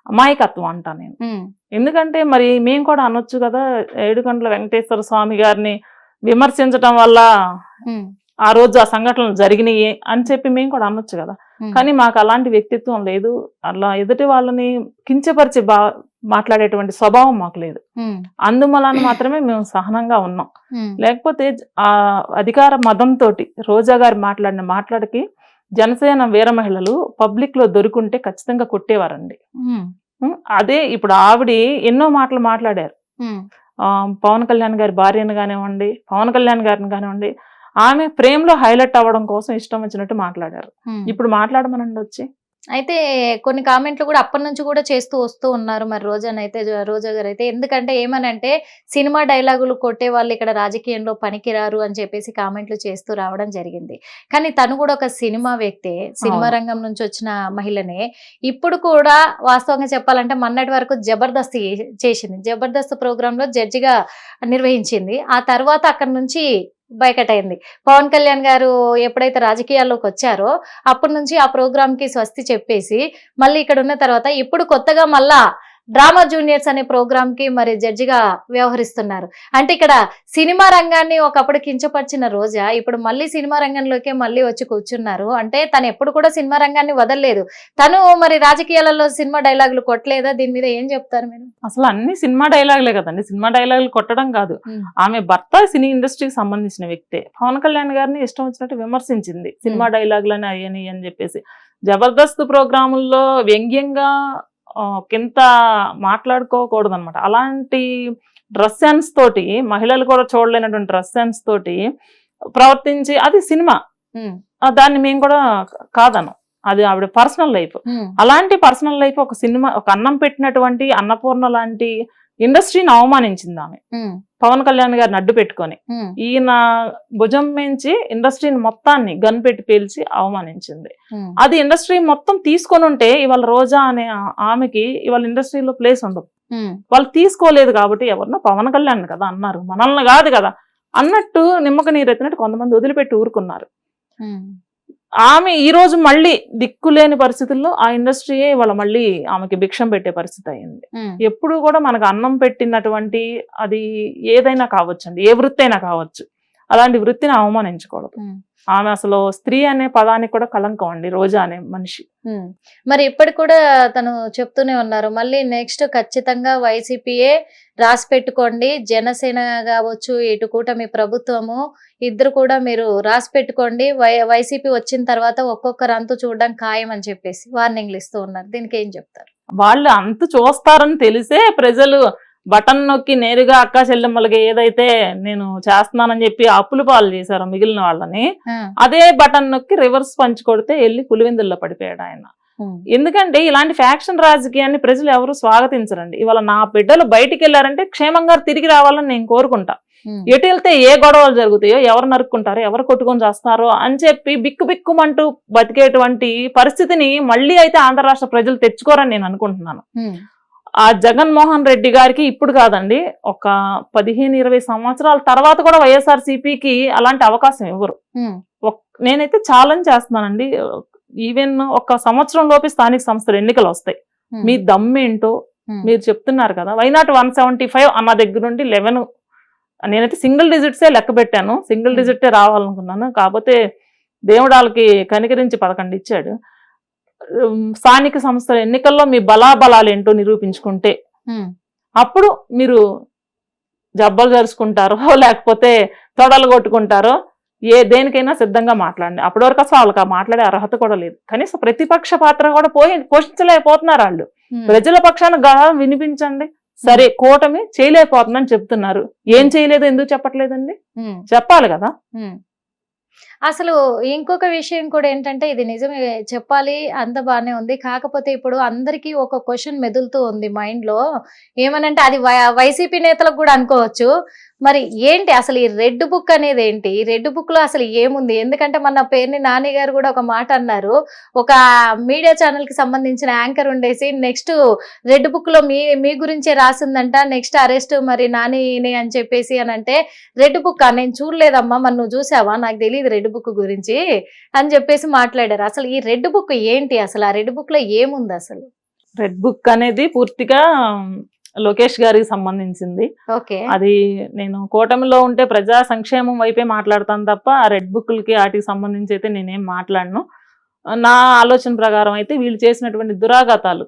అమాయకత్వం అంటా నేను. ఎందుకంటే మరి మేము కూడా అనొచ్చు కదా, ఏడుకొండల వెంకటేశ్వర స్వామి గారిని విమర్శించటం వల్ల ఆ రోజు ఆ సంఘటనలు జరిగినాయి అని చెప్పి మేము కూడా అనొచ్చు కదా. కానీ మాకు అలాంటి వ్యక్తిత్వం లేదు, అలా ఎదుటి వాళ్ళని కించపరిచి మాట్లాడేటువంటి స్వభావం మాకు లేదు. అందువలన మాత్రమే మేము సహనంగా ఉన్నాం. లేకపోతే ఆ అధికార మదంతో రోజా గారు మాట్లాడిన మాట్లాడికి జనసేన వీర మహిళలు పబ్లిక్ లో దొరుకుంటే ఖచ్చితంగా కొట్టేవారండి. అదే ఇప్పుడు ఆవిడ ఎన్నో మాటలు మాట్లాడారు. పవన్ కళ్యాణ్ గారి భార్యను కానివ్వండి, పవన్ కళ్యాణ్ గారిని కానివ్వండి, ఆమె ప్రేమ్ లో హైలైట్ అవ్వడం కోసం ఇష్టం వచ్చినట్టు మాట్లాడారు. ఇప్పుడు మాట్లాడమనండి వచ్చి. అయితే కొన్ని కామెంట్లు కూడా అప్పటి నుంచి కూడా చేస్తూ వస్తూ ఉన్నారు మరి రోజా గారు అయితే. ఎందుకంటే ఏమనంటే, సినిమా డైలాగులు కొట్టే వాళ్ళు ఇక్కడ రాజకీయంలో పనికిరారు అని చెప్పేసి కామెంట్లు చేస్తూ రావడం జరిగింది. కానీ తను కూడా ఒక సినిమా వ్యక్తే, సినిమా రంగం నుంచి వచ్చిన మహిళనే. ఇప్పుడు కూడా వాస్తవంగా చెప్పాలంటే మొన్నటి వరకు జబర్దస్త్ చేసింది, జబర్దస్త్ ప్రోగ్రామ్ లో జడ్జిగా నిర్వహించింది. ఆ తర్వాత అక్కడ నుంచి బైకట్ అయింది. పవన్ కళ్యాణ్ గారు ఎప్పుడైతే రాజకీయాల్లోకి వచ్చారో అప్పటి నుంచి ఆ ప్రోగ్రామ్ కి స్వస్తి చెప్పేసి మళ్ళీ ఇక్కడ ఉన్న తర్వాత ఇప్పుడు కొత్తగా మళ్ళా డ్రామా జూనియర్స్ అనే ప్రోగ్రామ్ కి మరి జడ్జిగా వ్యవహరిస్తున్నారు. అంటే ఇక్కడ సినిమా రంగాన్ని ఒకప్పుడు కించపరిచిన రోజా ఇప్పుడు మళ్ళీ సినిమా రంగంలోకే మళ్ళీ వచ్చి కూర్చున్నారు. అంటే తను ఎప్పుడు కూడా సినిమా రంగాన్ని వదలలేదు. తను మరి రాజకీయాలలో సినిమా డైలాగులు కొట్టలేదా? దీని మీద ఏం చెప్తారు మీరు? అసలు అన్ని సినిమా డైలాగులే కదండి. సినిమా డైలాగులు కొట్టడం కాదు, ఆమె భర్త సినీ ఇండస్ట్రీకి సంబంధించిన వ్యక్తే. పవన్ కళ్యాణ్ గారిని ఇష్టం వచ్చినట్టు విమర్శించింది, సినిమా డైలాగులని అయ్యని అని చెప్పేసి. జబర్దస్త్ ప్రోగ్రాముల్లో వ్యంగ్యంగా కింద మాట్లాడుకోకూడదు అనమాట. అలాంటి డ్రెస్ సెన్స్ తోటి, మహిళలు కూడా చూడలేనటువంటి డ్రెస్ సెన్స్ తోటి ప్రవర్తించి, అది సినిమా, దాన్ని మేము కూడా కాదను, అది ఆవిడ పర్సనల్ లైఫ్. అలాంటి పర్సనల్ లైఫ్ ఒక సినిమా, ఒక అన్నం పెట్టినటువంటి అన్నపూర్ణ లాంటి ఇండస్ట్రీని అవమానించింది ఆమె, పవన్ కళ్యాణ్ గారిని అడ్డు పెట్టుకొని. ఈయన భుజం మించి ఇండస్ట్రీని మొత్తాన్ని గన్ పెట్టి పేల్చి అవమానించింది. అది ఇండస్ట్రీ మొత్తం తీసుకొని ఉంటే ఇవాళ రోజా అనే ఆమెకి ఇవాళ ఇండస్ట్రీలో ప్లేస్ ఉండదు. వాళ్ళు తీసుకోలేదు కాబట్టి ఎవరినో పవన్ కళ్యాణ్ కదా అన్నారు, మనల్ని కాదు కదా అన్నట్టు నిమ్మక నీరెత్తినట్టు కొంతమంది వదిలిపెట్టి ఊరుకున్నారు. ఆమె ఈ రోజు మళ్ళీ దిక్కులేని పరిస్థితుల్లో ఆ ఇండస్ట్రీయే ఇవాళ మళ్ళీ ఆమెకి భిక్షం పెట్టే పరిస్థితి అయింది. ఎప్పుడు కూడా మనకు అన్నం పెట్టినటువంటి అది ఏదైనా కావచ్చండి, ఏ వృత్తి అయినా కావచ్చు, అలాంటి వృత్తిని అవమానించకూడదు. ఆమె అసలు స్త్రీ అనే పదానికి కూడా కలంకం అండి, రోజా అనే మనిషి. మరి ఇప్పటికి కూడా తను చెప్తూనే ఉన్నారు, మళ్ళీ నెక్స్ట్ ఖచ్చితంగా వైసీపీయే రాసి పెట్టుకోండి, జనసేన కావచ్చు ఇటు కూటమి ప్రభుత్వము ఇద్దరు కూడా మీరు రాసి పెట్టుకోండి, వైసీపీ వచ్చిన తర్వాత ఒక్కొక్కరు అంతు చూడడం ఖాయం అని చెప్పేసి వార్నింగ్లు ఇస్తూ ఉన్నారు. దీనికి ఏం చెప్తారు? వాళ్ళు అంతు చూస్తారని తెలిసే ప్రజలు బటన్ నొక్కి నేరుగా అక్క చెల్లెమ్మలకి ఏదైతే నేను చేస్తున్నానని చెప్పి అప్పులు పాలు చేశారో మిగిలిన వాళ్ళని, అదే బటన్ నొక్కి రివర్స్ పంచి కొడితే వెళ్ళి పులివెందుల్లో పడిపోయాడు ఆయన. ఎందుకంటే ఇలాంటి ఫ్యాక్షన్ రాజకీయాన్ని ప్రజలు ఎవరు స్వాగతించరండి. ఇవాళ నా బిడ్డలు బయటికి వెళ్ళారంటే క్షేమంగా తిరిగి రావాలని నేను కోరుకుంటా. ఎటు వెళ్తే ఏ గొడవలు జరుగుతాయో, ఎవరు నరుక్కుంటారో, ఎవరు కొట్టుకొని చేస్తారో అని చెప్పి బిక్కు బిక్కుమంటూ బతికేటువంటి పరిస్థితిని మళ్ళీ అయితే ఆంధ్ర రాష్ట్ర ప్రజలు తెచ్చుకోరని నేను అనుకుంటున్నాను. ఆ జగన్మోహన్ రెడ్డి గారికి ఇప్పుడు కాదండి, ఒక 15-20 సంవత్సరాల తర్వాత కూడా వైఎస్ఆర్సీపీకి అలాంటి అవకాశం ఇవ్వరు. నేనైతే ఛాలెంజ్ చేస్తున్నానండి, ఈవెన్ ఒక సంవత్సరం లోపు స్థానిక సంస్థల ఎన్నికలు వస్తాయి, మీ దమ్మేంటో మీరు చెప్తున్నారు కదా. వైనాట్ 175 అన్న దగ్గర నుండి 11, నేనైతే సింగిల్ డిజిట్సే లెక్క పెట్టాను, సింగిల్ డిజిటే రావాలనుకున్నాను. కాకపోతే దేవుడు వాళ్ళకి కనికరించి 11 ఇచ్చాడు. స్థానిక సంస్థల ఎన్నికల్లో మీ బలాబలాలు ఏంటో నిరూపించుకుంటే అప్పుడు మీరు జబ్బలు జరుచుకుంటారో లేకపోతే తొడలు కొట్టుకుంటారో దేనికైనా సిద్ధంగా మాట్లాడండి. అప్పటి వరకు అసలు వాళ్ళకి మాట్లాడే అర్హత కూడా లేదు. కనీసం ప్రతిపక్ష పాత్ర కూడా పోషించలేకపోతున్నారు వాళ్ళు. ప్రజల పక్షాన గళం వినిపించండి. సరే, కూటమి చేయలేకపోతుందని చెప్తున్నారు, ఏం చేయలేదు ఎందుకు చెప్పట్లేదండి? చెప్పాలి కదా. అసలు ఇంకొక విషయం కూడా ఏంటంటే, ఇది నిజమే చెప్పాలి, అంత బానే ఉంది. కాకపోతే ఇప్పుడు అందరికీ ఒక క్వశ్చన్ మెదులుతూ ఉంది మైండ్ లో, ఏమనంటే అది వైసీపీ నేతలకు కూడా అనుకోవచ్చు. మరి ఏంటి అసలు ఈ రెడ్ బుక్ అనేది ఏంటి? ఈ రెడ్ బుక్ లో అసలు ఏముంది? ఎందుకంటే మన పేరుని నాని గారు కూడా ఒక మాట అన్నారు, ఒక మీడియా ఛానల్ కి సంబంధించిన యాంకర్ ఉండేసి నెక్స్ట్ రెడ్ బుక్ లో మీ గురించే రాసిందంట, నెక్స్ట్ అరెస్ట్ మరి నానిని అని చెప్పేసి అని అంటే, రెడ్ బుక్ నేను చూడలేదమ్మా, మరి నువ్వు చూసావా, నాకు తెలియదు రెడ్ బుక్ గురించి అని చెప్పేసి మాట్లాడారు. అసలు ఈ రెడ్ బుక్ ఏంటి? అసలు ఆ రెడ్ బుక్ లో ఏముంది? అసలు రెడ్ బుక్ అనేది పూర్తిగా లోకేష్ గారికి సంబంధించింది. అది నేను కూటమిలో ఉంటే ప్రజా సంక్షేమం వైపే మాట్లాడతాను తప్ప ఆ రెడ్ బుక్లకి వాటికి సంబంధించి అయితే నేనేం మాట్లాడను. నా ఆలోచన ప్రకారం అయితే వీళ్ళు చేసినటువంటి దురాఘాతాలు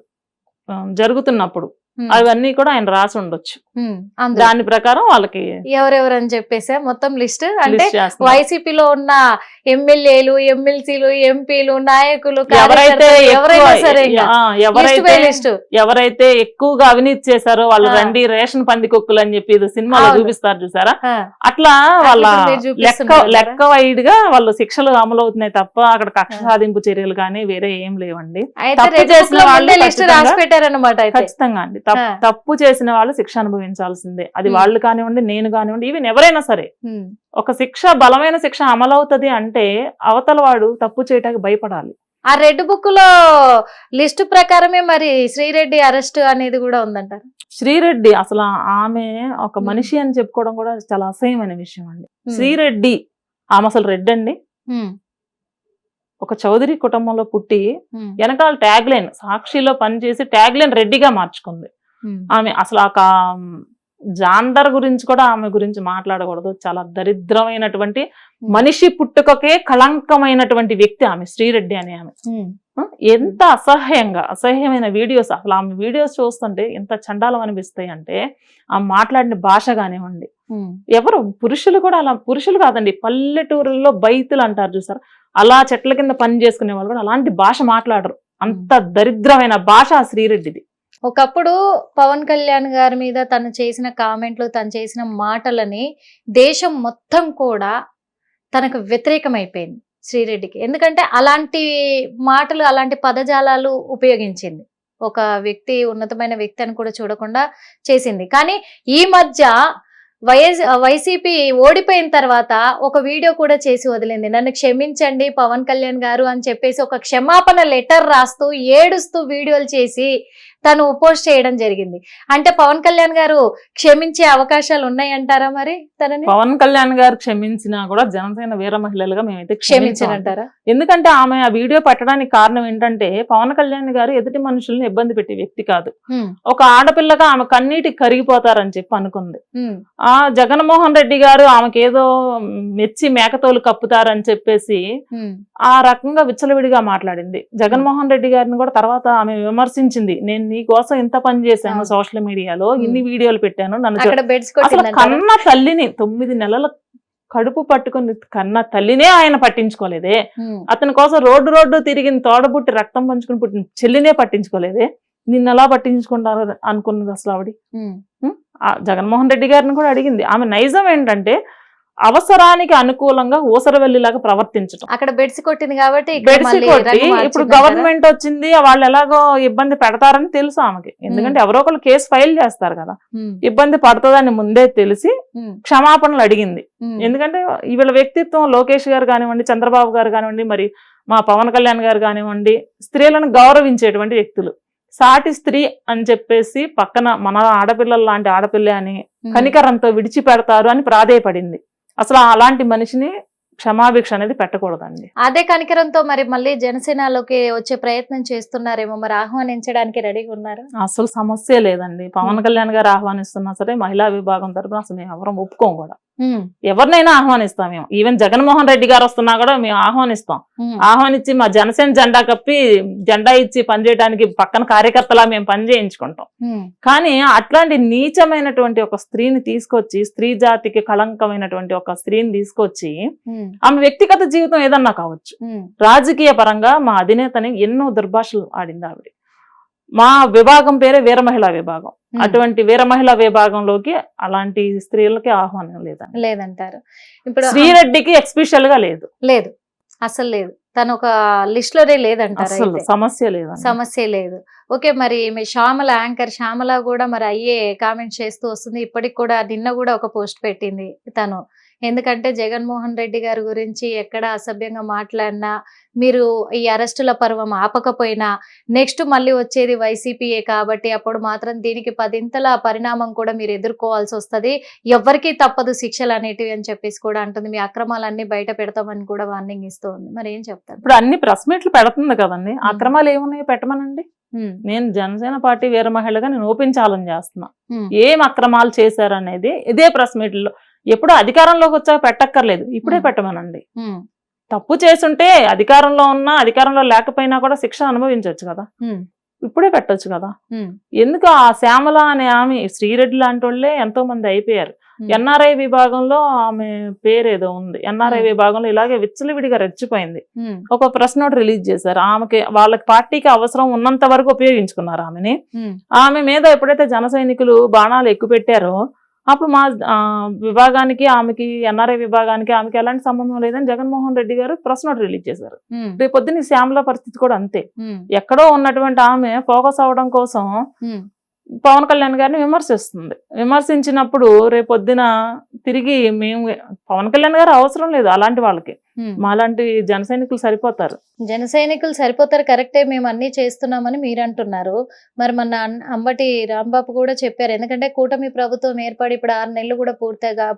జరుగుతున్నప్పుడు అవన్నీ కూడా ఆయన రాసి ఉండొచ్చు. దాని ప్రకారం వాళ్ళకి ఎవరెవరు అని చెప్పేసి మొత్తం లిస్ట్, అంటే వైసీపీలో ఉన్న ఎమ్మెల్యేలు, ఎమ్మెల్సీలు, ఎంపీలు, నాయకులు, ఎవరైతే ఎక్కువగా అవినీతి చేశారో వాళ్ళు రండి రేషన్ పంది కుక్కులు అని చెప్పి సినిమాలో చూపిస్తారు చూసారా, అట్లా వాళ్ళ లెక్క వైడ్ గా వాళ్ళు శిక్షలు అమలు అవుతున్నాయి తప్ప అక్కడ కక్ష సాధింపు చర్యలు కానీ వేరే ఏం లేవండి. తప్పు చేసిన వాళ్ళు ఖచ్చితంగా అండి, తప్పు చేసిన వాళ్ళు శిక్ష అనుభవించాల్సిందే. అది వాళ్ళు కానివ్వండి, నేను కానివ్వండి, ఈవెన్ ఎవరైనా సరే. ఒక శిక్ష, బలమైన శిక్ష అమలవుతుంది అంటే అవతల వాడు తప్పు చేయటానికి భయపడాలి. ఆ రెడ్ బుక్ లో లిస్ట్ ప్రకారమే మరి శ్రీరెడ్డి అరెస్ట్ అనేది కూడా ఉందంటారు. శ్రీరెడ్డి అసలు ఆమె ఒక మనిషి అని చెప్పుకోవడం కూడా చాలా అసహ్యమైన విషయం అండి. శ్రీరెడ్డి ఆమె అసలు రెడ్డి అండి, ఒక చౌదరి కుటుంబంలో పుట్టి వెనకాల ట్యాగ్ లైన్ సాక్షిలో పనిచేసి ట్యాగ్ లైన్ రెడ్డిగా మార్చుకుంది ఆమె. అసలు ఆ జాండర్ గురించి కూడా ఆమె గురించి మాట్లాడకూడదు. చాలా దరిద్రమైనటువంటి మనిషి పుట్టుకకే కళంకమైనటువంటి వ్యక్తి ఆమె, శ్రీరెడ్డి అనే ఆమె. ఎంత అసహ్యమైన వీడియోస్, అసలు ఆమె వీడియోస్ చూస్తుంటే ఎంత చండాలం అనిపిస్తాయి అంటే, ఆమె మాట్లాడిన భాష కానివ్వండి, ఎవరు పురుషులు కూడా అలా, పురుషులు కాదండి, పల్లెటూరుల్లో బైతులు అంటారు చూసారు, అలా చెట్ల కింద పని చేసుకునే వాళ్ళు కూడా అలాంటి భాష మాట్లాడరు. అంత దరిద్రమైన భాష ఆ శ్రీరెడ్డిది. ఒకప్పుడు పవన్ కళ్యాణ్ గారి మీద తను చేసిన కామెంట్లు, తను చేసిన మాటలని దేశం మొత్తం కూడా తనకు వ్యతిరేకమైపోయింది శ్రీరెడ్డికి. ఎందుకంటే అలాంటి మాటలు, అలాంటి పదజాలాలు ఉపయోగించింది. ఒక వ్యక్తి ఉన్నతమైన వ్యక్తి అని కూడా చూడకుండా చేసింది. కానీ ఈ మధ్య వైసీపీ ఓడిపోయిన తర్వాత ఒక వీడియో కూడా చేసి వదిలింది, నన్ను క్షమించండి పవన్ కళ్యాణ్ గారు అని చెప్పేసి ఒక క్షమాపణ లెటర్ రాస్తూ ఏడుస్తూ వీడియోలు చేసి తను పోస్ట్ చేయడం జరిగింది. అంటే పవన్ కళ్యాణ్ గారు క్షమించే అవకాశాలు ఉన్నాయంటారా మరి తనని? పవన్ కళ్యాణ్ గారు క్షమించినా కూడా జనసేన వీర మహిళలుగా మేమైతే క్షమించనంటారా? ఎందుకంటే ఆమె ఆ వీడియో పెట్టడానికి కారణం ఏంటంటే పవన్ కళ్యాణ్ గారు ఎదుటి మనుషుల్ని ఇబ్బంది పెట్టే వ్యక్తి కాదు. ఒక ఆడపిల్లగా ఆమె కన్నీటికి కరిగిపోతారని చెప్పి అనుకుంది. ఆ జగన్మోహన్ రెడ్డి గారు ఆమెకి ఏదో మెచ్చి మేకతోలు కప్పుతారని చెప్పేసి ఆ రకంగా విచ్చలవిడిగా మాట్లాడింది. జగన్మోహన్ రెడ్డి గారిని కూడా తర్వాత ఆమె విమర్శించింది. నేను నీ కోసం ఇంత పని చేశాను సోషల్ మీడియాలో, ఇన్ని వీడియోలు పెట్టాను, నన్ను అసలు కన్న తల్లిని 9 నెలల కడుపు పట్టుకుని కన్న తల్లినే ఆయన పట్టించుకోలేదే. అతని కోసం రోడ్డు తిరిగిన తోడబుట్టి రక్తం పంచుకుని పుట్టిన చెల్లినే పట్టించుకోలేదే. నిన్నెలా పట్టించుకుంటారు అనుకున్నది అసలు ఆవిడ. జగన్మోహన్ రెడ్డి గారిని కూడా అడిగింది. ఆమె నైజం ఏంటంటే అవసరానికి అనుకూలంగా ఊసరవెల్లిలాగా ప్రవర్తించడం. అక్కడ బెడ్స్ కొట్టింది కాబట్టి ఇప్పుడు గవర్నమెంట్ వచ్చింది, వాళ్ళు ఎలాగో ఇబ్బంది పెడతారని తెలుసు ఆమెకి. ఎందుకంటే ఎవరో ఒకళ్ళు కేసు ఫైల్ చేస్తారు కదా, ఇబ్బంది పడుతుందని ముందే తెలిసి క్షమాపణలు అడిగింది. ఎందుకంటే వీళ్ళ వ్యక్తిత్వం, లోకేష్ గారు కానివ్వండి, చంద్రబాబు గారు కానివ్వండి, మరి మా పవన్ కళ్యాణ్ గారు కానివ్వండి, స్త్రీలను గౌరవించేటువంటి వ్యక్తులు. సాటి స్త్రీ అని చెప్పేసి పక్కన మన ఆడపిల్లల లాంటి ఆడపిల్ల అని కనికరంతో విడిచిపెడతారు అని ప్రాధేయపడింది. అసలు అలాంటి మనిషిని క్షమాభిక్ష అనేది పెట్టకూడదండి. అదే కనికరంతో మరి మళ్ళీ జనసేనలోకి వచ్చే ప్రయత్నం చేస్తున్నారేమో, మరి ఆహ్వానించడానికి రెడీగా ఉన్నారు? అసలు సమస్య లేదండి. పవన్ కళ్యాణ్ గారు ఆహ్వానిస్తున్నా సరే మహిళా విభాగం తరపున అసలు మేము ఎవరం ఒప్పుకోం కూడా. ఎవరినైనా ఆహ్వానిస్తాం మేము. ఈవెన్ జగన్మోహన్ రెడ్డి గారు వస్తున్నా కూడా మేము ఆహ్వానిస్తాం. ఆహ్వానించి మా జనసేన జెండా కప్పి జెండా ఇచ్చి పనిచేయడానికి పక్కన కార్యకర్తలా మేము పని చేయించుకుంటాం. కానీ అట్లాంటి నీచమైనటువంటి ఒక స్త్రీని తీసుకొచ్చి, స్త్రీ జాతికి కళంకమైనటువంటి ఒక స్త్రీని తీసుకొచ్చి, ఆమె వ్యక్తిగత జీవితం ఏదన్నా కావచ్చు, రాజకీయ పరంగా మా అధినేతని ఎన్నో దుర్భాషలు ఆడింది ఆవిడ. మా విభాగం పేరే వీర మహిళా విభాగం. అటువంటి వీర మహిళా విభాగంలోకి అలాంటి స్త్రీలకి ఆహ్వానం లేదంటారు. ఇప్పుడు శ్రీరెడ్డికి ఎక్స్పెషల్ గా లేదు అసలు లేదు, తను ఒక లిస్ట్ లోనే లేదంటారు. సమస్య లేదు. ఓకే, మరి మీ శ్యామల, యాంకర్ శ్యామల కూడా మరి అయ్యే కామెంట్ చేస్తూ వస్తుంది. ఇప్పటికి కూడా నిన్న కూడా ఒక పోస్ట్ పెట్టింది తను. ఎందుకంటే జగన్మోహన్ రెడ్డి గారి గురించి ఎక్కడ అసభ్యంగా మాట్లాడినా, మీరు ఈ అరెస్టుల పర్వం ఆపకపోయినా నెక్స్ట్ మళ్ళీ వచ్చేది వైసీపీయే కాబట్టి అప్పుడు మాత్రం దీనికి 10ంతల పరిణామం కూడా మీరు ఎదుర్కోవాల్సి వస్తుంది, ఎవ్వరికీ తప్పదు శిక్షలు అనేటివి అని చెప్పేసి కూడా అంటుంది. మీ అక్రమాలన్నీ బయట పెడతామని కూడా వార్నింగ్ ఇస్తూ ఉంది. మరి ఏం చెప్తారు? ఇప్పుడు అన్ని ప్రెస్ మీట్లు పెడుతుంది కదండి, అక్రమాలు ఏమున్నాయో పెట్టమనండి. నేను జనసేన పార్టీ వీర మహిళగా నేను ఓపెన్ ఛాలెంజ్ చేస్తున్నా. ఏం అక్రమాలు చేశారనేది ఇదే ప్రెస్ మీట్లో. ఎప్పుడు అధికారంలోకి వచ్చాక పెట్టక్కర్లేదు, ఇప్పుడే పెట్టమనండి. తప్పు చేసుంటే అధికారంలో ఉన్నా అధికారంలో లేకపోయినా కూడా శిక్ష అనుభవించవచ్చు కదా, ఇప్పుడే పెట్టొచ్చు కదా. ఎందుకు ఆ శ్యామల అనే ఆమె, శ్రీరెడ్డి లాంటి వాళ్ళే ఎంతో మంది అయిపోయారు. ఎన్ఆర్ఐ విభాగంలో ఆమె పేరేదో ఉంది, ఎన్ఆర్ఐ విభాగంలో ఇలాగే విచ్చలవిడిగా రెచ్చిపోయింది. ఒక ప్రెస్ నోట్ రిలీజ్ చేశారు. ఆమెకి వాళ్ళకి పార్టీకి అవసరం ఉన్నంత వరకు ఉపయోగించుకున్నారు ఆమెని. ఆమె మీద ఎప్పుడైతే జన సైనికులు బాణాలు ఎక్కువ పెట్టారో అప్పుడు మా విభాగానికి ఆమెకి, ఎన్ఆర్ఐ విభాగానికి ఆమెకి ఎలాంటి సంబంధం లేదని జగన్మోహన్ రెడ్డి గారు ప్రెస్ నోట్ రిలీజ్ చేశారు. రేపొద్దున శ్యామల పరిస్థితి కూడా అంతే. ఎక్కడో ఉన్నటువంటి ఆమె ఫోకస్ అవడం కోసం పవన్ కళ్యాణ్ గారిని విమర్శిస్తుంది. విమర్శించినప్పుడు రేపొద్దున తిరిగి మేము, పవన్ కళ్యాణ్ గారు అవసరం లేదు అలాంటి వాళ్ళకి, మాలాంటి జన సైనికులు సరిపోతారు. కరెక్టే, మేము అన్ని చేస్తున్నామని మీరు అంటున్నారు. మరి మన అంబటి రాంబాబు కూడా చెప్పారు. ఎందుకంటే కూటమి ప్రభుత్వం ఏర్పడి ఇప్పుడు 6 నెలలు కూడా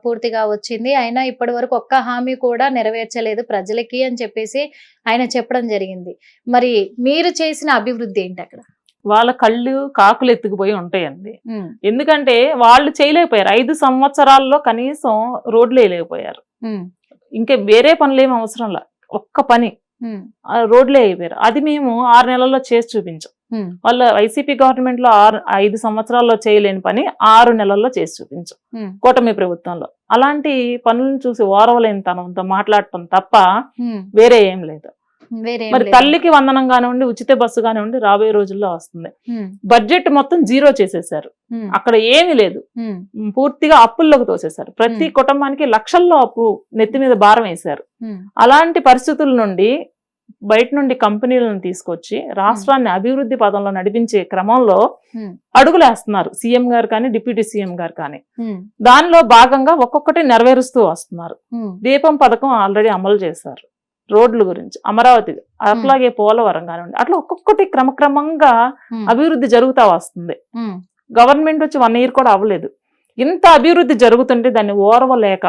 పూర్తిగా వచ్చింది, అయినా ఇప్పటి వరకు ఒక్క హామీ కూడా నెరవేర్చలేదు ప్రజలకి అని చెప్పేసి ఆయన చెప్పడం జరిగింది. మరి మీరు చేసిన అభివృద్ధి ఏంటి? అక్కడ వాళ్ళ కళ్ళు కాకులు ఎత్తుకుపోయి ఉంటాయండి. ఎందుకంటే వాళ్ళు చేయలేకపోయారు. 5 సంవత్సరాల్లో కనీసం రోడ్లు వేయలేకపోయారు. ఇంకా వేరే పనులు ఏమి అవసరం లే, ఒక్క పని రోడ్లే అయిపోయారు. అది మేము 6 నెలల్లో చేసి చూపించాం. వాళ్ళ వైసీపీ గవర్నమెంట్ లో 5 సంవత్సరాల్లో చేయలేని పని 6 నెలల్లో చేసి చూపించాం కూటమి ప్రభుత్వంలో. అలాంటి పనులను చూసి ఓరవలేని తనంతో మాట్లాడటం తప్ప వేరే ఏం లేదు. మరి తల్లికి వందనం కానివ్వండి, ఉచిత బస్సు కానివ్వండి రాబోయే రోజుల్లో వస్తుంది. బడ్జెట్ మొత్తం 0 చేసేసారు. అక్కడ ఏమీ లేదు, పూర్తిగా అప్పుల్లోకి తోసేశారు. ప్రతి కుటుంబానికి లక్షల్లో అప్పు నెత్తి మీద భారం వేశారు. అలాంటి పరిస్థితుల నుండి బయట నుండి కంపెనీలను తీసుకొచ్చి రాష్ట్రాన్ని అభివృద్ధి పదంలో నడిపించే క్రమంలో అడుగులేస్తున్నారు సీఎం గారు కానీ, డిప్యూటీ సీఎం గారు కానీ. దానిలో భాగంగా ఒక్కొక్కటి నెరవేరుస్తూ వస్తున్నారు. దీపం పథకం ఆల్రెడీ అమలు చేశారు. రోడ్ల గురించి, అమరావతి, అట్లాగే పోలవరం కానివ్వండి, అట్లా ఒక్కొక్కటి క్రమక్రమంగా అభివృద్ధి జరుగుతా వస్తుంది. గవర్నమెంట్ వచ్చి 1 year కూడా అవ్వలేదు. ఇంత అభివృద్ధి జరుగుతుంటే దాన్ని ఓర్వలేక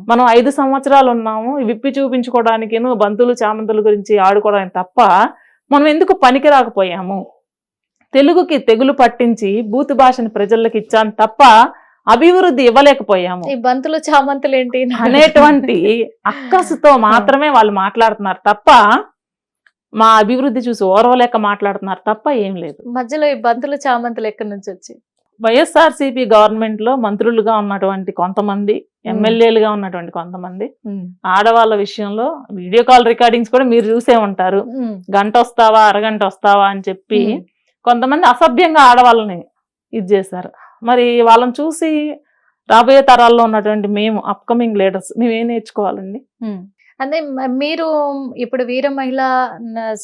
మనం 5 సంవత్సరాలు ఉన్నాము విప్పి చూపించుకోవడానికి, బంతులు చామంతుల గురించి ఆడుకోవడానికి తప్ప మనం ఎందుకు పనికి రాకపోయాము, తెలుగుకి తెగులు పట్టించి బూతు భాషని ప్రజలకు ఇచ్చాను తప్ప అభివృద్ధి ఇవ్వలేకపోయాము. ఈ బంతులు చామంతులు ఏంటి అనేటువంటి అక్కసుతో మాత్రమే వాళ్ళు మాట్లాడుతున్నారు తప్ప మా అభివృద్ధి చూసి ఓర్వలేక మాట్లాడుతున్నారు తప్ప ఏం లేదు. మధ్యలో ఈ బంతులు చామంతులు ఎక్కడి నుంచి వచ్చి? వైఎస్ఆర్సీపీ గవర్నమెంట్ లో మంత్రులుగా ఉన్నటువంటి కొంతమంది, ఎమ్మెల్యేలుగా ఉన్నటువంటి కొంతమంది ఆడవాళ్ళ విషయంలో వీడియో కాల్ రికార్డింగ్స్ కూడా మీరు చూసే ఉంటారు. గంట వస్తావా, అరగంట వస్తావా అని చెప్పి కొంతమంది అసభ్యంగా ఆడవాళ్ళని ఇది చేశారు. మరి వాళ్ళని చూసి రాబోయే తరాల్లో ఉన్నటువంటి మేము అప్కమింగ్ లీడర్స్ మేమేం నేర్చుకోవాలండి? అదే మీరు ఇప్పుడు వీర మహిళా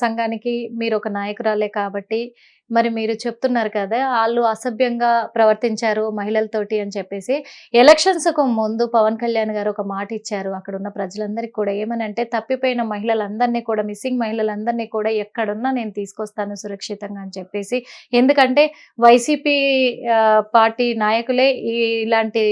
సంఘానికి మీరు ఒక నాయకురాలే కాబట్టి మరి మీరు చెప్తున్నారు కదా వాళ్ళు అసభ్యంగా ప్రవర్తించారు మహిళలతోటి అని చెప్పేసి. ఎలక్షన్స్ కు ముందు పవన్ కళ్యాణ్ గారు ఒక మాట ఇచ్చారు అక్కడ ఉన్న ప్రజలందరికీ కూడా, ఏమనంటే తప్పిపోయిన మహిళలందరినీ కూడా, మిస్సింగ్ మహిళలందరినీ కూడా ఎక్కడున్నా నేను తీసుకొస్తాను సురక్షితంగా అని చెప్పేసి. ఎందుకంటే వైసీపీ పార్టీ నాయకులే ఇలాంటి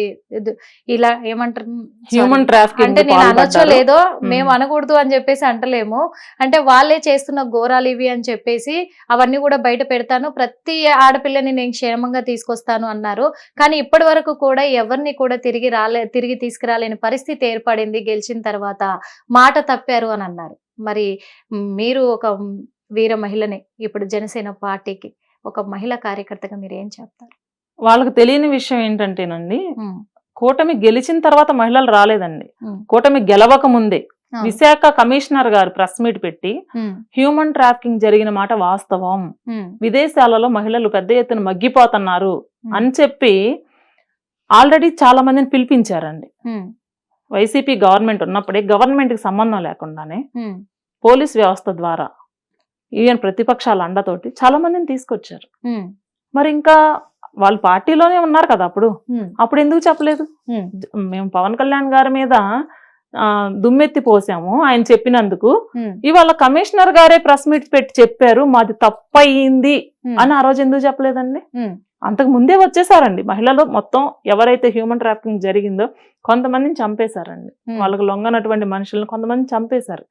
ఇలా ఏమంటారు హ్యూమన్ ట్రాఫికింగ్ అంటే నేను అనొచ్చో లేదో మేము అనకూడదు అని చెప్పేసి అంటలేము, అంటే వాళ్ళే చేస్తున్న ఘోరాలు ఇవి అని చెప్పేసి అవన్నీ కూడా బయట పెడతాను, ప్రతి ఆడపిల్లని నేను క్షేమంగా తీసుకొస్తాను అన్నారు. కానీ ఇప్పటి వరకు కూడా ఎవరిని కూడా తిరిగి తీసుకురాలేని పరిస్థితి ఏర్పడింది గెలిచిన తర్వాత, మాట తప్పారు అని అన్నారు. మరి మీరు ఒక వీర మహిళని, ఇప్పుడు జనసేన పార్టీకి ఒక మహిళా కార్యకర్తగా మీరు ఏం చెప్తారు? వాళ్ళకి తెలియని విషయం ఏంటంటేనండి, కూటమి గెలిచిన తర్వాత మహిళలు రాలేదండి. కూటమి గెలవక ముందే విశాఖ కమిషనర్ గారు ప్రెస్ మీట్ పెట్టి హ్యూమన్ ట్రాఫికింగ్ జరిగిన మాట వాస్తవం, విదేశాలలో మహిళలు పెద్ద ఎత్తున మగ్గిపోతున్నారు అని చెప్పి ఆల్రెడీ చాలా మందిని పిలిపించారండి. వైసీపీ గవర్నమెంట్ ఉన్నప్పుడే, గవర్నమెంట్ కి సంబంధం లేకుండానే పోలీస్ వ్యవస్థ ద్వారా ఈవెన్ ప్రతిపక్షాల అండతోటి చాలా మందిని తీసుకొచ్చారు. మరి ఇంకా వాళ్ళు పార్టీలోనే ఉన్నారు కదా అప్పుడు ఎందుకు చెప్పలేదు? మేము పవన్ కళ్యాణ్ గారి మీద దుమ్మెత్తి పోసాము ఆయన చెప్పినందుకు. ఇవాళ కమిషనర్ గారే ప్రెస్ మీట్ పెట్టి చెప్పారు మాది తప్పయింది అని. ఆ రోజు ఎందుకు చెప్పలేదండి? అంతకు ముందే వచ్చేసారండి మహిళలు మొత్తం. ఎవరైతే హ్యూమన్ ట్రాఫికింగ్ జరిగిందో కొంతమందిని చంపేశారండి, వాళ్ళకు లొంగనటువంటి మనుషులను కొంతమంది చంపేశారు.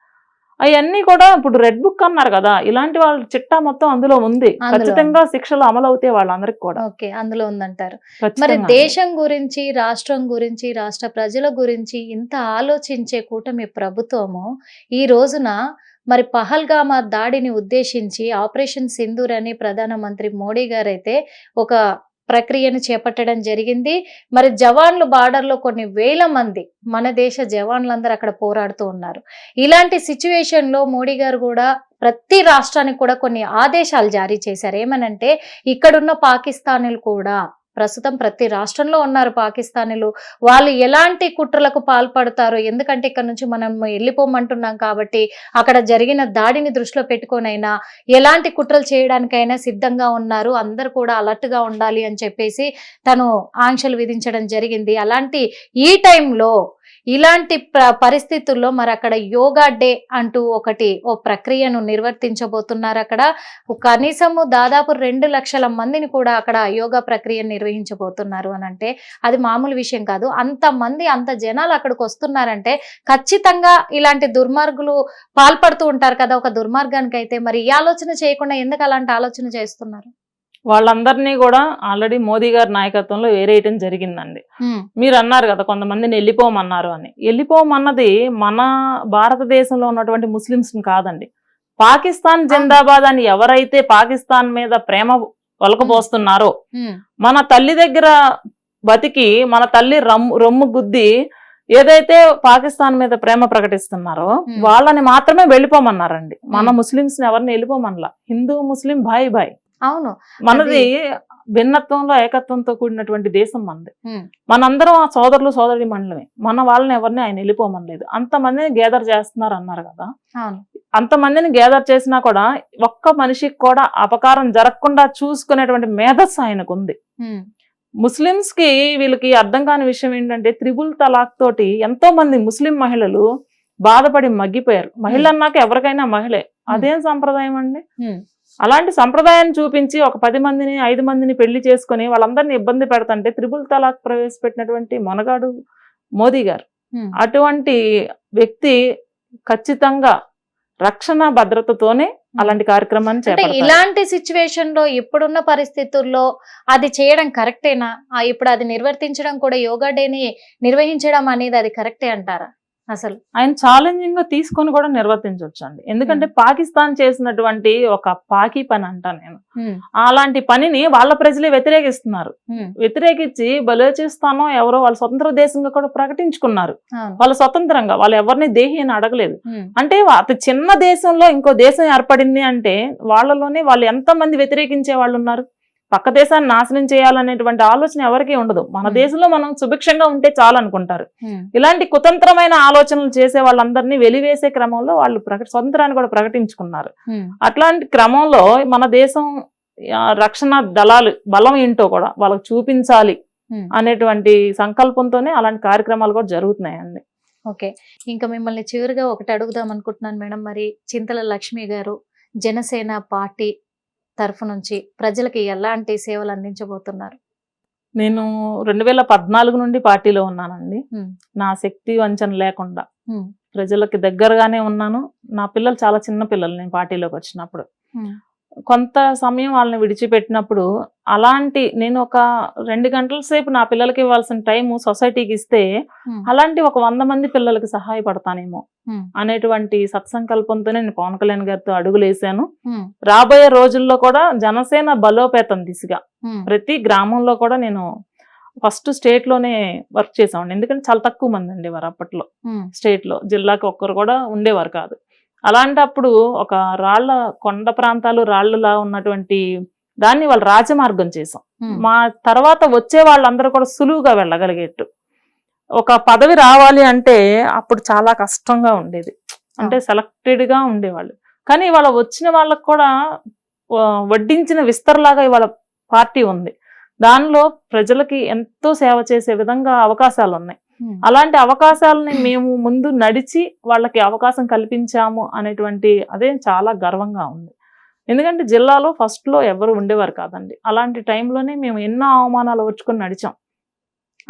అవన్నీ కూడా ఇప్పుడు రెడ్ బుక్ అన్నారు కదా, ఇలాంటి వాళ్ళ చిట్టా మొత్తం అందులో ఉంది. ఖచ్చితంగా శిక్షలు అమలు అవుతాయి వాళ్ళందరికి కూడా. ఓకే, అందులో ఉందంటారు. మరి దేశం గురించి, రాష్ట్రం గురించి, రాష్ట్ర ప్రజల గురించి ఇంత ఆలోచించే కూటమి ప్రభుత్వము ఈ రోజున మరి పహల్గామా దాడిని ఉద్దేశించి ఆపరేషన్ సింధూర్ అని ప్రధానమంత్రి మోడీ గారు అయితే ఒక ప్రక్రియను చేపట్టడం జరిగింది. మరి జవాన్లు బార్డర్లో కొన్ని వేల మంది మన దేశ జవాన్లందరూ అక్కడ పోరాడుతూ ఉన్నారు. ఇలాంటి సిచ్యువేషన్ లో మోడీ గారు కూడా ప్రతి రాష్ట్రానికి కూడా కొన్ని ఆదేశాలు జారీ చేశారు. ఏమనంటే ఇక్కడున్న పాకిస్తానీలు కూడా, ప్రస్తుతం ప్రతి రాష్ట్రంలో ఉన్నారు పాకిస్తానీలు, వాళ్ళు ఎలాంటి కుట్రలకు పాల్పడతారు, ఎందుకంటే ఇక్కడ నుంచి మనం వెళ్ళిపోమంటున్నాం కాబట్టి అక్కడ జరిగిన దాడిని దృష్టిలో పెట్టుకొనైనా ఎలాంటి కుట్రలు చేయడానికైనా సిద్ధంగా ఉన్నారు, అందరూ కూడా అలర్ట్ గా ఉండాలి అని చెప్పేసి తను ఆంక్షలు విధించడం జరిగింది. అలాంటి ఈ టైంలో ఇలాంటి పరిస్థితుల్లో మరి అక్కడ యోగా డే అంటూ ఓ ప్రక్రియను నిర్వర్తించబోతున్నారు. అక్కడ కనీసము దాదాపు 2 లక్షల మందిని కూడా అక్కడ యోగా ప్రక్రియను నిర్వహించబోతున్నారు అని అంటే అది మామూలు విషయం కాదు. అంత జనాలు అక్కడికి వస్తున్నారంటే ఖచ్చితంగా ఇలాంటి దుర్మార్గులు పాల్పడుతూ ఉంటారు కదా ఒక దుర్మార్గానికి. అయితే మరి ఈ ఆలోచన చేయకుండా ఎందుకు అలాంటి ఆలోచన చేస్తున్నారు? వాళ్ళందరినీ కూడా ఆల్రెడీ మోదీ గారి నాయకత్వంలో వేరేయటం జరిగిందండి. మీరు అన్నారు కదా కొంతమందిని వెళ్ళిపోమన్నారు అని. వెళ్ళిపోమన్నది మన భారతదేశంలో ఉన్నటువంటి ముస్లింస్ కాదండి. పాకిస్తాన్ జిందాబాద్ అని ఎవరైతే పాకిస్తాన్ మీద ప్రేమ ఒలకపోస్తున్నారో, మన తల్లి దగ్గర బతికి మన తల్లి రొమ్ము గుద్ది ఏదైతే పాకిస్తాన్ మీద ప్రేమ ప్రకటిస్తున్నారో వాళ్ళని మాత్రమే వెళ్ళిపోమన్నారండి. మన ముస్లింస్ ఎవరిని వెళ్ళిపోమనలా. హిందూ ముస్లిం భాయ్ భాయ్. అవును, మనది భిన్నత్వంలో ఏకత్వంతో కూడినటువంటి దేశం మనది. మనందరం ఆ సోదరులు సోదరి మండలమే. మన వాళ్ళని ఎవరిని ఆయన వెళ్ళిపోమనలేదు. అంతమందిని గ్యాదర్ చేస్తున్నారు అన్నారు కదా, అంతమందిని గ్యాదర్ చేసినా కూడా ఒక్క మనిషికి కూడా అపకారం జరగకుండా చూసుకునేటువంటి మేధస్సు ఆయనకు ఉంది. ముస్లింస్ కి వీళ్ళకి అర్థం కాని విషయం ఏంటంటే 3 తలాక్ తోటి ఎంతో మంది ముస్లిం మహిళలు బాధపడి మగ్గిపోయారు. మహిళ అన్నాక ఎవరికైనా మహిళే, అదేం సంప్రదాయం అండి? అలాంటి సంప్రదాయాన్ని చూపించి ఒక 10 మందిని 5 మందిని పెళ్లి చేసుకుని వాళ్ళందరినీ ఇబ్బంది పెడతంటే త్రిపుల్ తలాక్ ప్రవేశపెట్టినటువంటి మొనగాడు మోదీ గారు. అటువంటి వ్యక్తి ఖచ్చితంగా రక్షణ భద్రతతోనే అలాంటి కార్యక్రమాన్ని చేపడతారు. ఇలాంటి సిచ్యువేషన్ లో ఇప్పుడున్న పరిస్థితుల్లో అది చేయడం కరెక్టేనా? ఇప్పుడు అది నిర్వర్తించడం కూడా, యోగా డేని నిర్వహించడం అనేది అది కరెక్టే అంటారా? అసలు ఆయన ఛాలెంజింగ్ గా తీసుకొని కూడా నిర్వర్తించవచ్చు అండి. ఎందుకంటే పాకిస్తాన్ చేసినటువంటి ఒక పాకి పని అంటా నేను, అలాంటి పనిని వాళ్ళ ప్రజలే వ్యతిరేకిస్తున్నారు. వ్యతిరేకించి బలోచిస్తానో ఎవరో వాళ్ళ స్వతంత్ర దేశంగా కూడా ప్రకటించుకున్నారు. వాళ్ళ స్వతంత్రంగా వాళ్ళు ఎవరిని దేహి అని అడగలేదు. అంటే అతి చిన్న దేశంలో ఇంకో దేశం ఏర్పడింది అంటే వాళ్ళలోనే వాళ్ళు ఎంత మంది వ్యతిరేకించే వాళ్ళు ఉన్నారు. పక్క దేశాన్ని నాశనం చేయాలనేటువంటి ఆలోచన ఎవరికీ ఉండదు. మన దేశంలో మనం సుభిక్షంగా ఉంటే చాలు అనుకుంటారు. ఇలాంటి కుతంత్రమైన ఆలోచనలు చేసే వాళ్ళందరినీ వెలివేసే క్రమంలో వాళ్ళు స్వతంత్రాన్ని కూడా ప్రకటించుకున్నారు. అట్లాంటి క్రమంలో మన దేశం రక్షణ దళాలు బలం ఏంటో కూడా వాళ్ళకు చూపించాలి అనేటువంటి సంకల్పంతోనే అలాంటి కార్యక్రమాలు కూడా జరుగుతున్నాయండి. ఓకే, ఇంకా మిమ్మల్ని చివరిగా ఒకటి అడుగుదాం అనుకుంటున్నాను మేడం. మరి చింతల లక్ష్మి గారు జనసేన పార్టీ తరఫు నుంచి ప్రజలకి ఎలాంటి సేవలు అందించబోతున్నారు? నేను 2014 నుండి పార్టీలో ఉన్నానండి. నా శక్తి వంచన లేకుండా ప్రజలకి దగ్గరగానే ఉన్నాను. నా పిల్లలు చాలా చిన్న పిల్లలు. నేను పార్టీలోకి వచ్చినప్పుడు కొంత సమయం వాళ్ళని విడిచిపెట్టినప్పుడు అలాంటి నేను ఒక 2 గంటల సేపు నా పిల్లలకి ఇవ్వాల్సిన టైము సొసైటీకి ఇస్తే అలాంటి ఒక 100 మంది పిల్లలకి సహాయపడతానేమో అనేటువంటి సత్సంకల్పంతో నేను పవన్ కళ్యాణ్ గారితో అడుగులేసాను. రాబోయే రోజుల్లో కూడా జనసేన బలోపేతం దిశగా ప్రతి గ్రామంలో కూడా నేను ఫస్ట్ స్టేట్ లోనే వర్క్ చేసామండి. ఎందుకంటే చాలా తక్కువ మంది ఉండేవారు అప్పట్లో స్టేట్ లో, జిల్లాకి ఒక్కరు కూడా ఉండేవారు కాదు. అలాంటప్పుడు ఒక రాళ్ల కొండ ప్రాంతాలు రాళ్లులా ఉన్నటువంటి దాన్ని వాళ్ళు రాజమార్గం చేసాం. మా తర్వాత వచ్చే వాళ్ళందరూ కూడా సులువుగా వెళ్ళగలిగేట్టు. ఒక పదవి రావాలి అంటే అప్పుడు చాలా కష్టంగా ఉండేది, అంటే సెలెక్టెడ్ గా ఉండేవాళ్ళు. కానీ ఇవాళ వచ్చిన వాళ్ళకు కూడా వడ్డించిన విస్తరలాగా ఇవాళ పార్టీ ఉంది. దానిలో ప్రజలకి ఎంతో సేవ చేసే విధంగా అవకాశాలు ఉన్నాయి. అలాంటి అవకాశాలని మేము ముందు నడిచి వాళ్ళకి అవకాశం కల్పించాము అనేటువంటి అదే చాలా గర్వంగా ఉంది. ఎందుకంటే జిల్లాలో ఫస్ట్ లో ఎవరు ఉండేవారు కాదండి. అలాంటి టైంలోనే మేము ఎన్నో అవమానాలు వచ్చుకొని నడిచాం.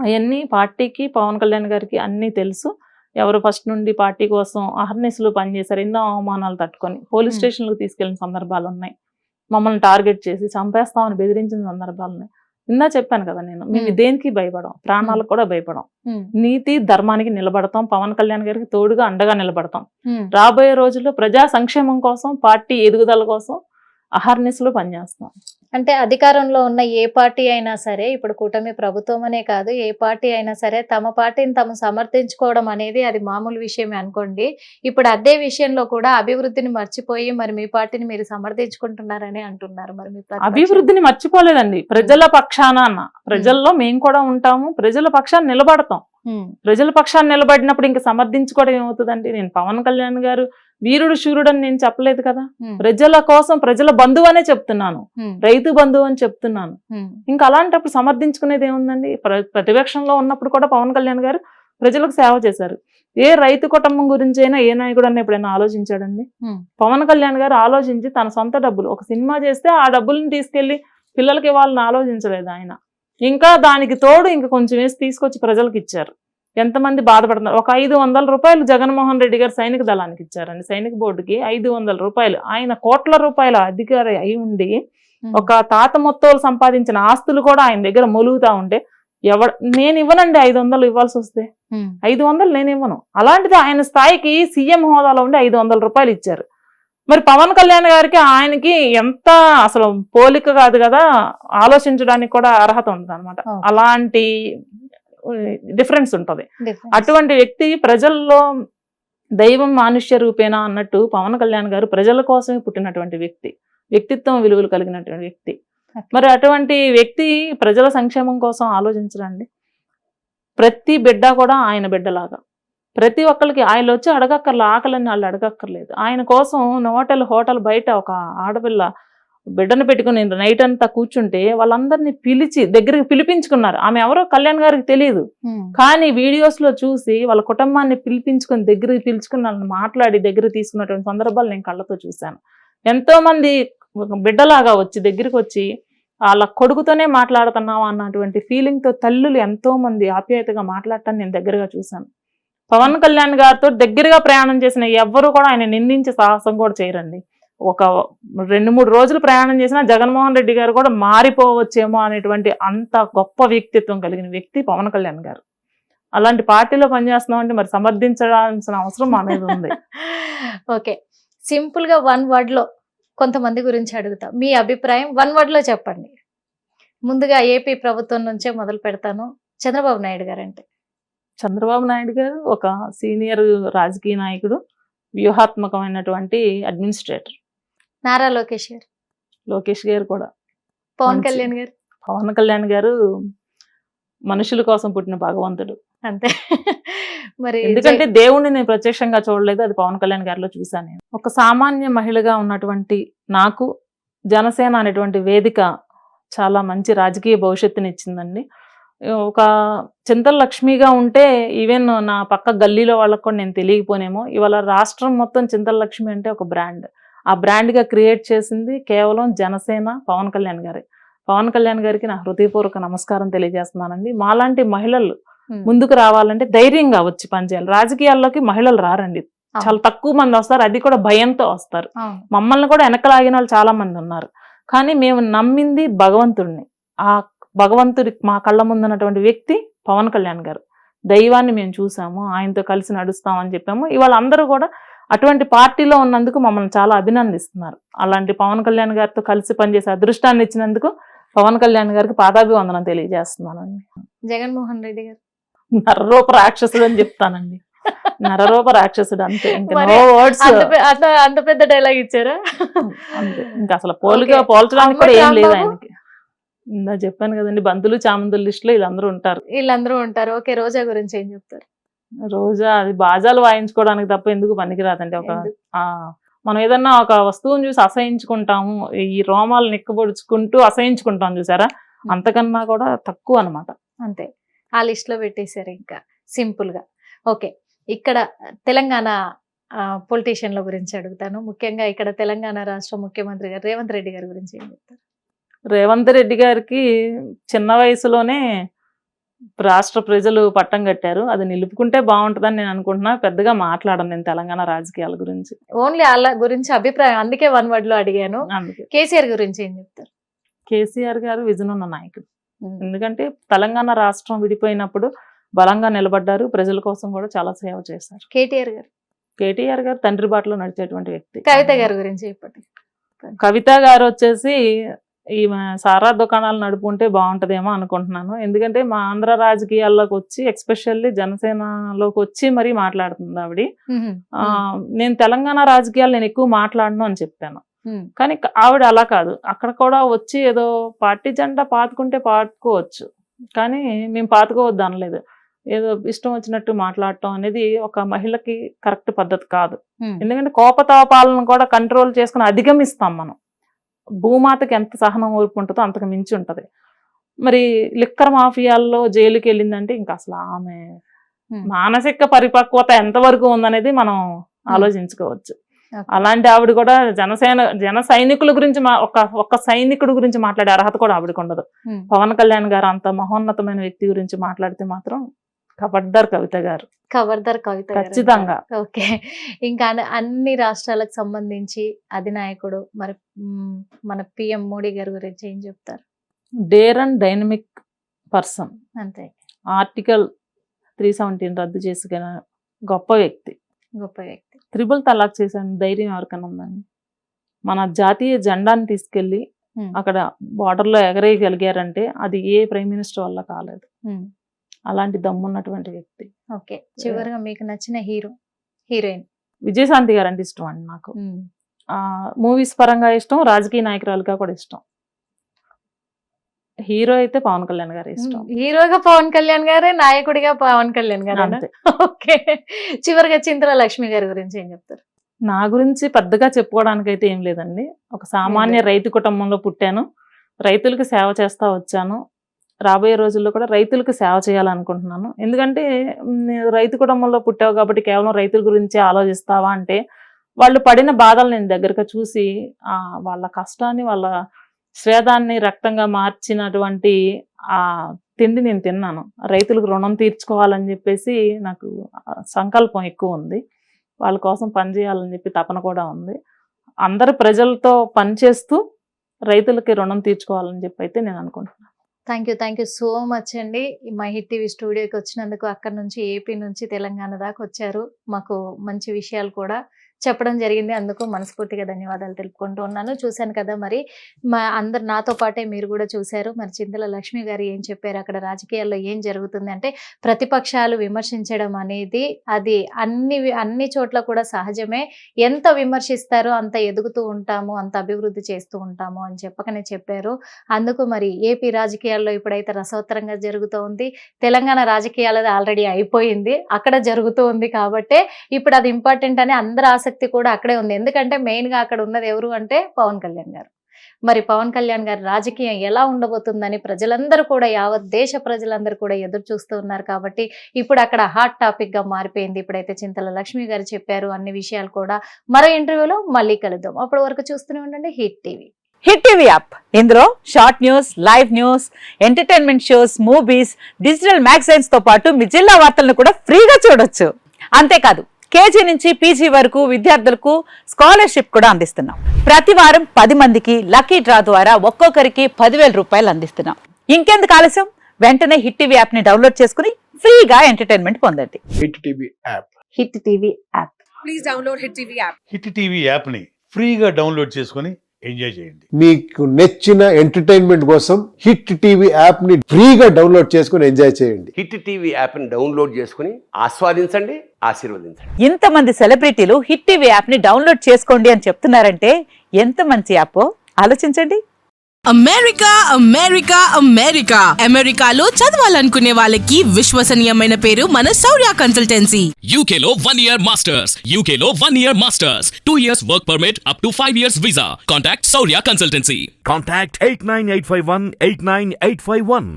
అవన్నీ పార్టీకి పవన్ కళ్యాణ్ గారికి అన్నీ తెలుసు. ఎవరు ఫస్ట్ నుండి పార్టీ కోసం అహర్నిశలు పనిచేశారు. ఎన్నో అవమానాలు తట్టుకొని పోలీస్ స్టేషన్లకు తీసుకెళ్లిన సందర్భాలు ఉన్నాయి. మమ్మల్ని టార్గెట్ చేసి చంపేస్తామని బెదిరించిన సందర్భాలు ఉన్నాయి. ఇందా చెప్పాను కదా నేను, మేము దేనికి భయపడం, ప్రాణాలకు కూడా భయపడం. నీతి ధర్మానికి నిలబడతాం. పవన్ కళ్యాణ్ గారికి తోడుగా అండగా నిలబడతాం. రాబోయే రోజుల్లో ప్రజా సంక్షేమం కోసం, పార్టీ ఎదుగుదల కోసం అహర్నిశలు పనిచేస్తాం. అంటే అధికారంలో ఉన్న ఏ పార్టీ అయినా సరే, ఇప్పుడు కూటమి ప్రభుత్వం అనే కాదు, ఏ పార్టీ అయినా సరే తమ పార్టీని తమ సమర్థించుకోవడం అనేది అది మామూలు విషయమే అనుకోండి. ఇప్పుడు అదే విషయంలో కూడా అభివృద్ధిని మర్చిపోయి మరి మీ పార్టీని మీరు సమర్థించుకుంటున్నారని అంటున్నారు. మరి మీ అభివృద్ధిని మర్చిపోలేదండి. ప్రజల పక్షాన అన్న, ప్రజల్లో మేము కూడా ఉంటాము, ప్రజల పక్షాన్ని నిలబడతాం. ప్రజల పక్షాన్ని నిలబడినప్పుడు ఇంకా సమర్థించుకోవడం ఏమవుతుందండి? నేను పవన్ కళ్యాణ్ గారు వీరుడు శూరుడు అని నేను చెప్పలేదు కదా. ప్రజల కోసం ప్రజల బంధువు అనే చెప్తున్నాను, రైతు బంధువు అని చెప్తున్నాను. ఇంకా అలాంటప్పుడు సమర్థించుకునేది ఏముందండి? ప్రతిపక్షంలో ఉన్నప్పుడు కూడా పవన్ కళ్యాణ్ గారు ప్రజలకు సేవ చేశారు. ఏ రైతు కుటుంబం గురించి అయినా ఏ నాయకుడు అన్న ఎప్పుడైనా ఆలోచించాడండి? పవన్ కళ్యాణ్ గారు ఆలోచించి తన సొంత డబ్బులు, ఒక సినిమా చేస్తే ఆ డబ్బులను తీసుకెళ్లి పిల్లలకి వాళ్ళని ఆలోచించలేదు ఆయన. ఇంకా దానికి తోడు ఇంకా కొంచెం వేసి తీసుకొచ్చి ప్రజలకు ఇచ్చారు. ఎంతమంది బాధపడుతున్నారు. ఒక 500 రూపాయలు జగన్మోహన్ రెడ్డి గారు సైనిక దళానికి ఇచ్చారండి. సైనిక బోర్డుకి 500 రూపాయలు. ఆయన కోట్ల రూపాయల అధికారి అయి ఉండి ఒక తాత మొత్తాలు సంపాదించిన ఆస్తులు కూడా ఆయన దగ్గర మొలుగుతా ఉంటే నేను ఇవ్వనండి. 500 ఇవ్వాల్సి వస్తే 500 నేను ఇవ్వను. అలాంటిది ఆయన స్థాయికి సీఎం హోదాలో ఉండి 500 రూపాయలు ఇచ్చారు. మరి పవన్ కళ్యాణ్ గారికి ఆయనకి ఎంత అసలు పోలిక కాదు కదా, ఆలోచించడానికి కూడా అర్హత ఉంటుంది అనమాట. అలాంటి డిఫరెన్స్ ఉంటది. అటువంటి వ్యక్తి ప్రజల్లో దైవం మానుష్య రూపేనా అన్నట్టు పవన్ కళ్యాణ్ గారు ప్రజల కోసమే పుట్టినటువంటి వ్యక్తి, వ్యక్తిత్వం విలువలు కలిగినటువంటి వ్యక్తి. మరి అటువంటి వ్యక్తి ప్రజల సంక్షేమం కోసం ఆలోచించరండి. ప్రతి బిడ్డ కూడా ఆయన బిడ్డలాగా, ప్రతి ఒక్కరికి ఆయన వచ్చి అడగక్కర్లే, ఆకలిని వాళ్ళు అడగక్కర్లేదు. ఆయన కోసం హోటల్ బయట ఒక ఆడపిల్ల బిడ్డను పెట్టుకుని నైట్ అంతా కూర్చుంటే వాళ్ళందరినీ పిలిచి దగ్గరికి పిలిపించుకున్నారు. ఆమె ఎవరో కళ్యాణ్ గారికి తెలియదు, కానీ వీడియోస్ లో చూసి వాళ్ళ కుటుంబాన్ని పిలిపించుకొని దగ్గరికి పిలుచుకుని వాళ్ళని మాట్లాడి దగ్గర తీసుకున్నటువంటి సందర్భాలు నేను కళ్ళతో చూశాను. ఎంతో మంది బిడ్డలాగా వచ్చి దగ్గరికి వచ్చి వాళ్ళ కొడుకుతోనే మాట్లాడుతున్నాం అన్నటువంటి ఫీలింగ్ తో తల్లులు ఎంతో మంది ఆప్యాయతగా మాట్లాడటాన్ని నేను దగ్గరగా చూశాను. పవన్ కళ్యాణ్ గారితో దగ్గరగా ప్రయాణం చేసిన ఎవ్వరూ కూడా ఆయన నిందించే సాహసం కూడా చేయరండి. ఒక 2-3 రోజులు ప్రయాణం చేసినా జగన్మోహన్ రెడ్డి గారు కూడా మారిపోవచ్చేమో అనేటువంటి అంత గొప్ప వ్యక్తిత్వం కలిగిన వ్యక్తి పవన్ కళ్యాణ్ గారు. అలాంటి పార్టీలో పనిచేస్తున్నాం అంటే మరి సమర్థించాల్సిన అవసరం మా మీద ఉంది. ఓకే, సింపుల్ గా 1 word లో కొంతమంది గురించి అడుగుతా, మీ అభిప్రాయం 1 word లో చెప్పండి. ముందుగా ఏపీ ప్రభుత్వం నుంచే మొదలు పెడతాను. చంద్రబాబు నాయుడు గారు అంటే? చంద్రబాబు నాయుడు గారు ఒక సీనియర్ రాజకీయ నాయకుడు, వ్యూహాత్మకమైనటువంటి అడ్మినిస్ట్రేటర్. నారా లోకేష్ గారు? లోకేష్ గారు కూడా. పవన్ కళ్యాణ్ గారు? పవన్ కళ్యాణ్ గారు మనుషుల కోసం పుట్టిన భగవంతుడు అంతే. మరి ఎందుకంటే దేవుణ్ణి నేను ప్రత్యక్షంగా చూడలేదు, అది పవన్ కళ్యాణ్ గారిలో చూశాను. ఒక సామాన్య మహిళగా ఉన్నటువంటి నాకు జనసేన అనేటువంటి వేదిక చాలా మంచి రాజకీయ భవిష్యత్తుని ఇచ్చిందండి. ఒక చింతల లక్ష్మిగా ఉంటే ఈవెన్ నా పక్క గల్లీలో వాళ్ళకు కూడా నేను తెలియకపోనేమో, ఇవాళ రాష్ట్రం మొత్తం చింతల లక్ష్మి అంటే ఒక బ్రాండ్. ఆ బ్రాండ్ గా క్రియేట్ చేసింది కేవలం జనసేన, పవన్ కళ్యాణ్ గారి. పవన్ కళ్యాణ్ గారికి నా హృదయపూర్వక నమస్కారం తెలియజేస్తున్నానండి. మాలాంటి మహిళలు ముందుకు రావాలంటే ధైర్యంగా వచ్చి పనిచేయాలి. రాజకీయాల్లోకి మహిళలు రారండి, చాలా తక్కువ మంది వస్తారు, అది కూడా భయంతో వస్తారు. మమ్మల్ని కూడా వెనకలాగిన వాళ్ళు చాలా మంది ఉన్నారు. కానీ మేము నమ్మింది భగవంతుడిని. ఆ భగవంతుడి మా కళ్ళ ముందున్నటువంటి వ్యక్తి పవన్ కళ్యాణ్ గారు. దైవాన్ని మేము చూసాము, ఆయనతో కలిసి నడుస్తామని చెప్పాము. ఇవాళ అందరూ కూడా అటువంటి పార్టీలో ఉన్నందుకు మమ్మల్ని చాలా అభినందిస్తున్నారు. అలాంటి పవన్ కళ్యాణ్ గారితో కలిసి పనిచేసే అదృష్టాన్ని ఇచ్చినందుకు పవన్ కళ్యాణ్ గారికి పాదాభివందనం తెలియజేస్తున్నానండి. జగన్మోహన్ రెడ్డి గారు? నరరూప రాక్షసుడు అని చెప్తానండి. నరరూప రాక్షసుడు అంతే, అంత పెద్ద డైలాగ్ ఇచ్చారా? అంతే, ఇంకా అసలు పోల్చడానికి కూడా ఏం లేదు ఆయనకి. ఇందా చెప్పాను కదండి, బంతులు చామంతుల లిస్ట్ లో వీళ్ళందరూ ఉంటారు. ఓకే, రోజా గురించి ఏం చెప్తారు? రోజా అది బాజాలు వాయించుకోవడానికి తప్ప ఎందుకు పనికిరాదండి. మనం ఏదన్నా ఒక వస్తువుని చూసి అసహించుకుంటాము, ఈ రోమాలు నిక్కబొడుచుకుంటూ అసహించుకుంటాం చూసారా, అంతకన్నా కూడా తక్కువ అన్నమాట. అంతే, ఆ లిస్ట్ లో పెట్టేశారు ఇంకా సింపుల్ గా. ఓకే, ఇక్కడ తెలంగాణ పొలిటీషియన్ల గురించి అడుగుతాను. ముఖ్యంగా ఇక్కడ తెలంగాణ రాష్ట్ర ముఖ్యమంత్రి గారు రేవంత్ రెడ్డి గారి గురించి ఏం చెప్తారు? రేవంత్ రెడ్డి గారికి చిన్న వయసులోనే రాష్ట్ర ప్రజలు పట్టం కట్టారు. అది నిలుపుకుంటే బాగుంటుందని నేను అనుకుంటున్నా. పెద్దగా మాట్లాడను నేను తెలంగాణ రాజకీయాల గురించి, ఓన్లీ వాళ్ళ గురించి అభిప్రాయం, అందుకే 1 word లో అడిగాను. కేసీఆర్ గురించి ఏం చెప్తారు? కేసీఆర్ గారు విజన్ ఉన్న నాయకుడు. ఎందుకంటే తెలంగాణ రాష్ట్రం విడిపోయినప్పుడు బలంగా నిలబడ్డారు, ప్రజల కోసం కూడా చాలా సేవ చేశారు. కేటీఆర్ గారు తండ్రి బాటలో నడిచేటువంటి వ్యక్తి. కవిత గారి గురించి చెప్పండి. కవిత గారు వచ్చేసి ఈ సారా దుకాణాలు నడుపుకుంటే బాగుంటదేమో అనుకుంటున్నాను. ఎందుకంటే మా ఆంధ్ర రాజకీయాల్లోకి వచ్చి, ఎక్స్పెషల్లీ జనసేనలోకి వచ్చి మరీ మాట్లాడుతుంది ఆవిడ. నేను తెలంగాణ రాజకీయాలు నేను ఎక్కువ మాట్లాడను అని చెప్పాను, కానీ ఆవిడ అలా కాదు. అక్కడ కూడా వచ్చి ఏదో పార్టీ జెండా పాతుకుంటే పాతుకోవచ్చు, కానీ మేము పాతుకోవద్దు అనలేదు. ఏదో ఇష్టం వచ్చినట్టు మాట్లాడటం అనేది ఒక మహిళకి కరెక్ట్ పద్ధతి కాదు. ఎందుకంటే కోపతాపాలను కూడా కంట్రోల్ చేసుకుని అధిగమిస్తాం మనం. భూమాతకి ఎంత సహనం ఓర్పు ఉంటుందో అంతకు మించి ఉంటది. మరి లిక్కర్ మాఫియాల్లో జైలుకి వెళ్ళిందంటే ఇంకా అసలు ఆమె మానసిక పరిపక్వత ఎంతవరకు ఉందనేది మనం ఆలోచించుకోవచ్చు. అలాంటి ఆవిడ కూడా జన సైనికుల గురించి ఒక్క సైనికుడి గురించి మాట్లాడే అర్హత కూడా ఆవిడకి ఉండదు. పవన్ కళ్యాణ్ గారు అంత మహోన్నతమైన వ్యక్తి గురించి మాట్లాడితే మాత్రం ఖబర్దార్ కవిత గారు, ఖచ్చితంగా. ఓకే, ఇంకా అన్ని రాష్ట్రాలకు సంబంధించి అధినాయకుడు మరి మన పిఎం మోడీ గారి గురించి ఏం చెప్తారు? Dare and dynamic person. అంతే, ఆర్టికల్ 317 రద్దు చేసుకున్న గొప్ప వ్యక్తి. త్రిబుల్ తలాక్ చేశాను ధైర్యం ఎవరికైనా ఉందండి? మన జాతీయ జెండాని తీసుకెళ్లి అక్కడ బార్డర్ లో ఎగరేయగలిగారంటే అది ఏ ప్రైమ్ మినిస్టర్ వల్ల కాలేదు. అలాంటి దమ్మున్నటువంటి వ్యక్తి. ఓకే, చివరిగా మీకు నచ్చిన హీరోయిన్? విజయశాంతి గారు అంటే ఇష్టం అండి నాకు. మూవీస్ పరంగా ఇష్టం, రాజకీయ నాయకురాలుగా కూడా ఇష్టం. హీరో అయితే పవన్ కళ్యాణ్ గారు ఇష్టం. హీరోగా పవన్ కళ్యాణ్ గారే, నాయకుడిగా పవన్ కళ్యాణ్ గారు. ఓకే, చివరిగా చింతల లక్ష్మి గారి గురించి ఏం చెప్తారు? నా గురించి పెద్దగా చెప్పుకోవడానికి అయితే ఏం లేదండి. ఒక సామాన్య రైతు కుటుంబంలో పుట్టాను. రైతులకు సేవ చేస్తా వచ్చాను. రాబోయే రోజుల్లో కూడా రైతులకు సేవ చేయాలనుకుంటున్నాను. ఎందుకంటే రైతు కుటుంబంలో పుట్టావు కాబట్టి కేవలం రైతుల గురించి ఆలోచిస్తావా అంటే, వాళ్ళు పడిన బాధలు నేను దగ్గరగా చూసి వాళ్ళ కష్టాన్ని, వాళ్ళ స్వేదాన్ని రక్తంగా మార్చినటువంటి ఆ తిండి నేను తిన్నాను. రైతులకు రుణం తీర్చుకోవాలని చెప్పేసి నాకు సంకల్పం ఎక్కువ ఉంది. వాళ్ళ కోసం పనిచేయాలని చెప్పి తపన కూడా ఉంది. అందరు ప్రజలతో పనిచేస్తూ రైతులకి రుణం తీర్చుకోవాలని చెప్పి అయితే నేను అనుకుంటున్నాను. థ్యాంక్ యూ సో మచ్ అండి. మై హిట్ టీవీ స్టూడియోకి వచ్చినందుకు, అక్కడ నుంచి ఏపీ నుంచి తెలంగాణ దాకా వచ్చారు. మాకు మంచి విషయాలు కూడా చెప్పడం జరిగింది. అందుకు మనస్ఫూర్తిగా ధన్యవాదాలు తెలుపుకుంటూ ఉన్నాను. చూశాను కదా, మరి అందరు నాతో పాటే మీరు కూడా చూశారు. మరి చింతల లక్ష్మి గారు ఏం చెప్పారు, అక్కడ రాజకీయాల్లో ఏం జరుగుతుంది అంటే, ప్రతిపక్షాలు విమర్శించడం అనేది అది అన్ని చోట్ల కూడా సహజమే. ఎంత విమర్శిస్తారో అంత ఎదుగుతూ ఉంటాము, అంత అభివృద్ధి చేస్తూ ఉంటాము అని చెప్పకనే చెప్పారు. అందుకు మరి ఏపీ రాజకీయాల్లో ఇప్పుడైతే రసవత్తరంగా జరుగుతూ ఉంది. తెలంగాణ రాజకీయాలది ఆల్రెడీ అయిపోయింది, అక్కడ జరుగుతూ ఉంది. కాబట్టి ఇప్పుడు అది ఇంపార్టెంట్ అని అందరూ ఆసక్తి కూడా అక్కడే ఉంది. ఎందుకంటే మెయిన్ గా అక్కడ ఉన్నది ఎవరు అంటే పవన్ కళ్యాణ్ గారు. మరి పవన్ కళ్యాణ్ గారి రాజకీయం ఎలా ఉండబోతుందని ప్రజలందరూ కూడా, యావత్ దేశ ప్రజలందరూ కూడా ఎదురు చూస్తూ ఉన్నారు. కాబట్టి ఇప్పుడు అక్కడ హాట్ టాపిక్ గా మారిపోయింది. ఇప్పుడైతే చింతల లక్ష్మి గారు చెప్పారు అన్ని విషయాలు కూడా. మరో ఇంటర్వ్యూలో మళ్ళీ కలుద్దాం. అప్పటి వరకు చూస్తూనే ఉండండి Hit TV. Hit TV app, ఇందులో short news, live news, entertainment shows, movies, digital magazines తో పాటు మీ జిల్లా వార్తలను కూడా ఫ్రీగా చూడొచ్చు. అంతేకాదు, కేజీ నుంచి పీజీ వరకు విద్యార్థులకు స్కాలర్షిప్ కూడా అందిస్తున్నాం. ప్రతి వారం 10 మందికి లక్కీ డ్రా ద్వారా ఒక్కొక్కరికి 10,000 రూపాయలు అందిస్తున్నాం. ఇంకెందుకు ఆలస్యం, వెంటనే హిట్ టీవీ యాప్ ని డౌన్లోడ్ చేసుకుని ఫ్రీగా ఎంటర్టైన్మెంట్ పొందండి. Hit TV app. Hit TV app. Please download hit TV app. Hit TV app ని ఫ్రీగా డౌన్లోడ్ చేసుకుని ఎంజాయ్ చేయండి. మీకు నచ్చిన ఎంటర్టైన్మెంట్ కోసం హిట్ టీవీ యాప్ ని ఫ్రీగా డౌన్లోడ్ చేసుకుని ఎంజాయ్ చేయండి. హిట్ టీవీ యాప్ని డౌన్లోడ్ చేసుకుని ఆస్వాదించండి, ఆశీర్వదించండి. ఇంతమంది సెలబ్రిటీలు హిట్ టీవీ యాప్ ని డౌన్లోడ్ చేసుకోండి అని చెప్తున్నారంటే ఎంత మంచి యాప్ ఆలోచించండి. అమెరికా అమెరికా అమెరికా అమెరికాలో చదవాలనుకునే వాళ్ళకి విశ్వసనీయమైన పేరు మన శౌర్య కన్సల్టెన్సీ. UK లో 1 year masters. UK లో 1 year masters. 2 years work permit up to 5 years visa. Contact Saurya Consultancy. Contact 89851 89851.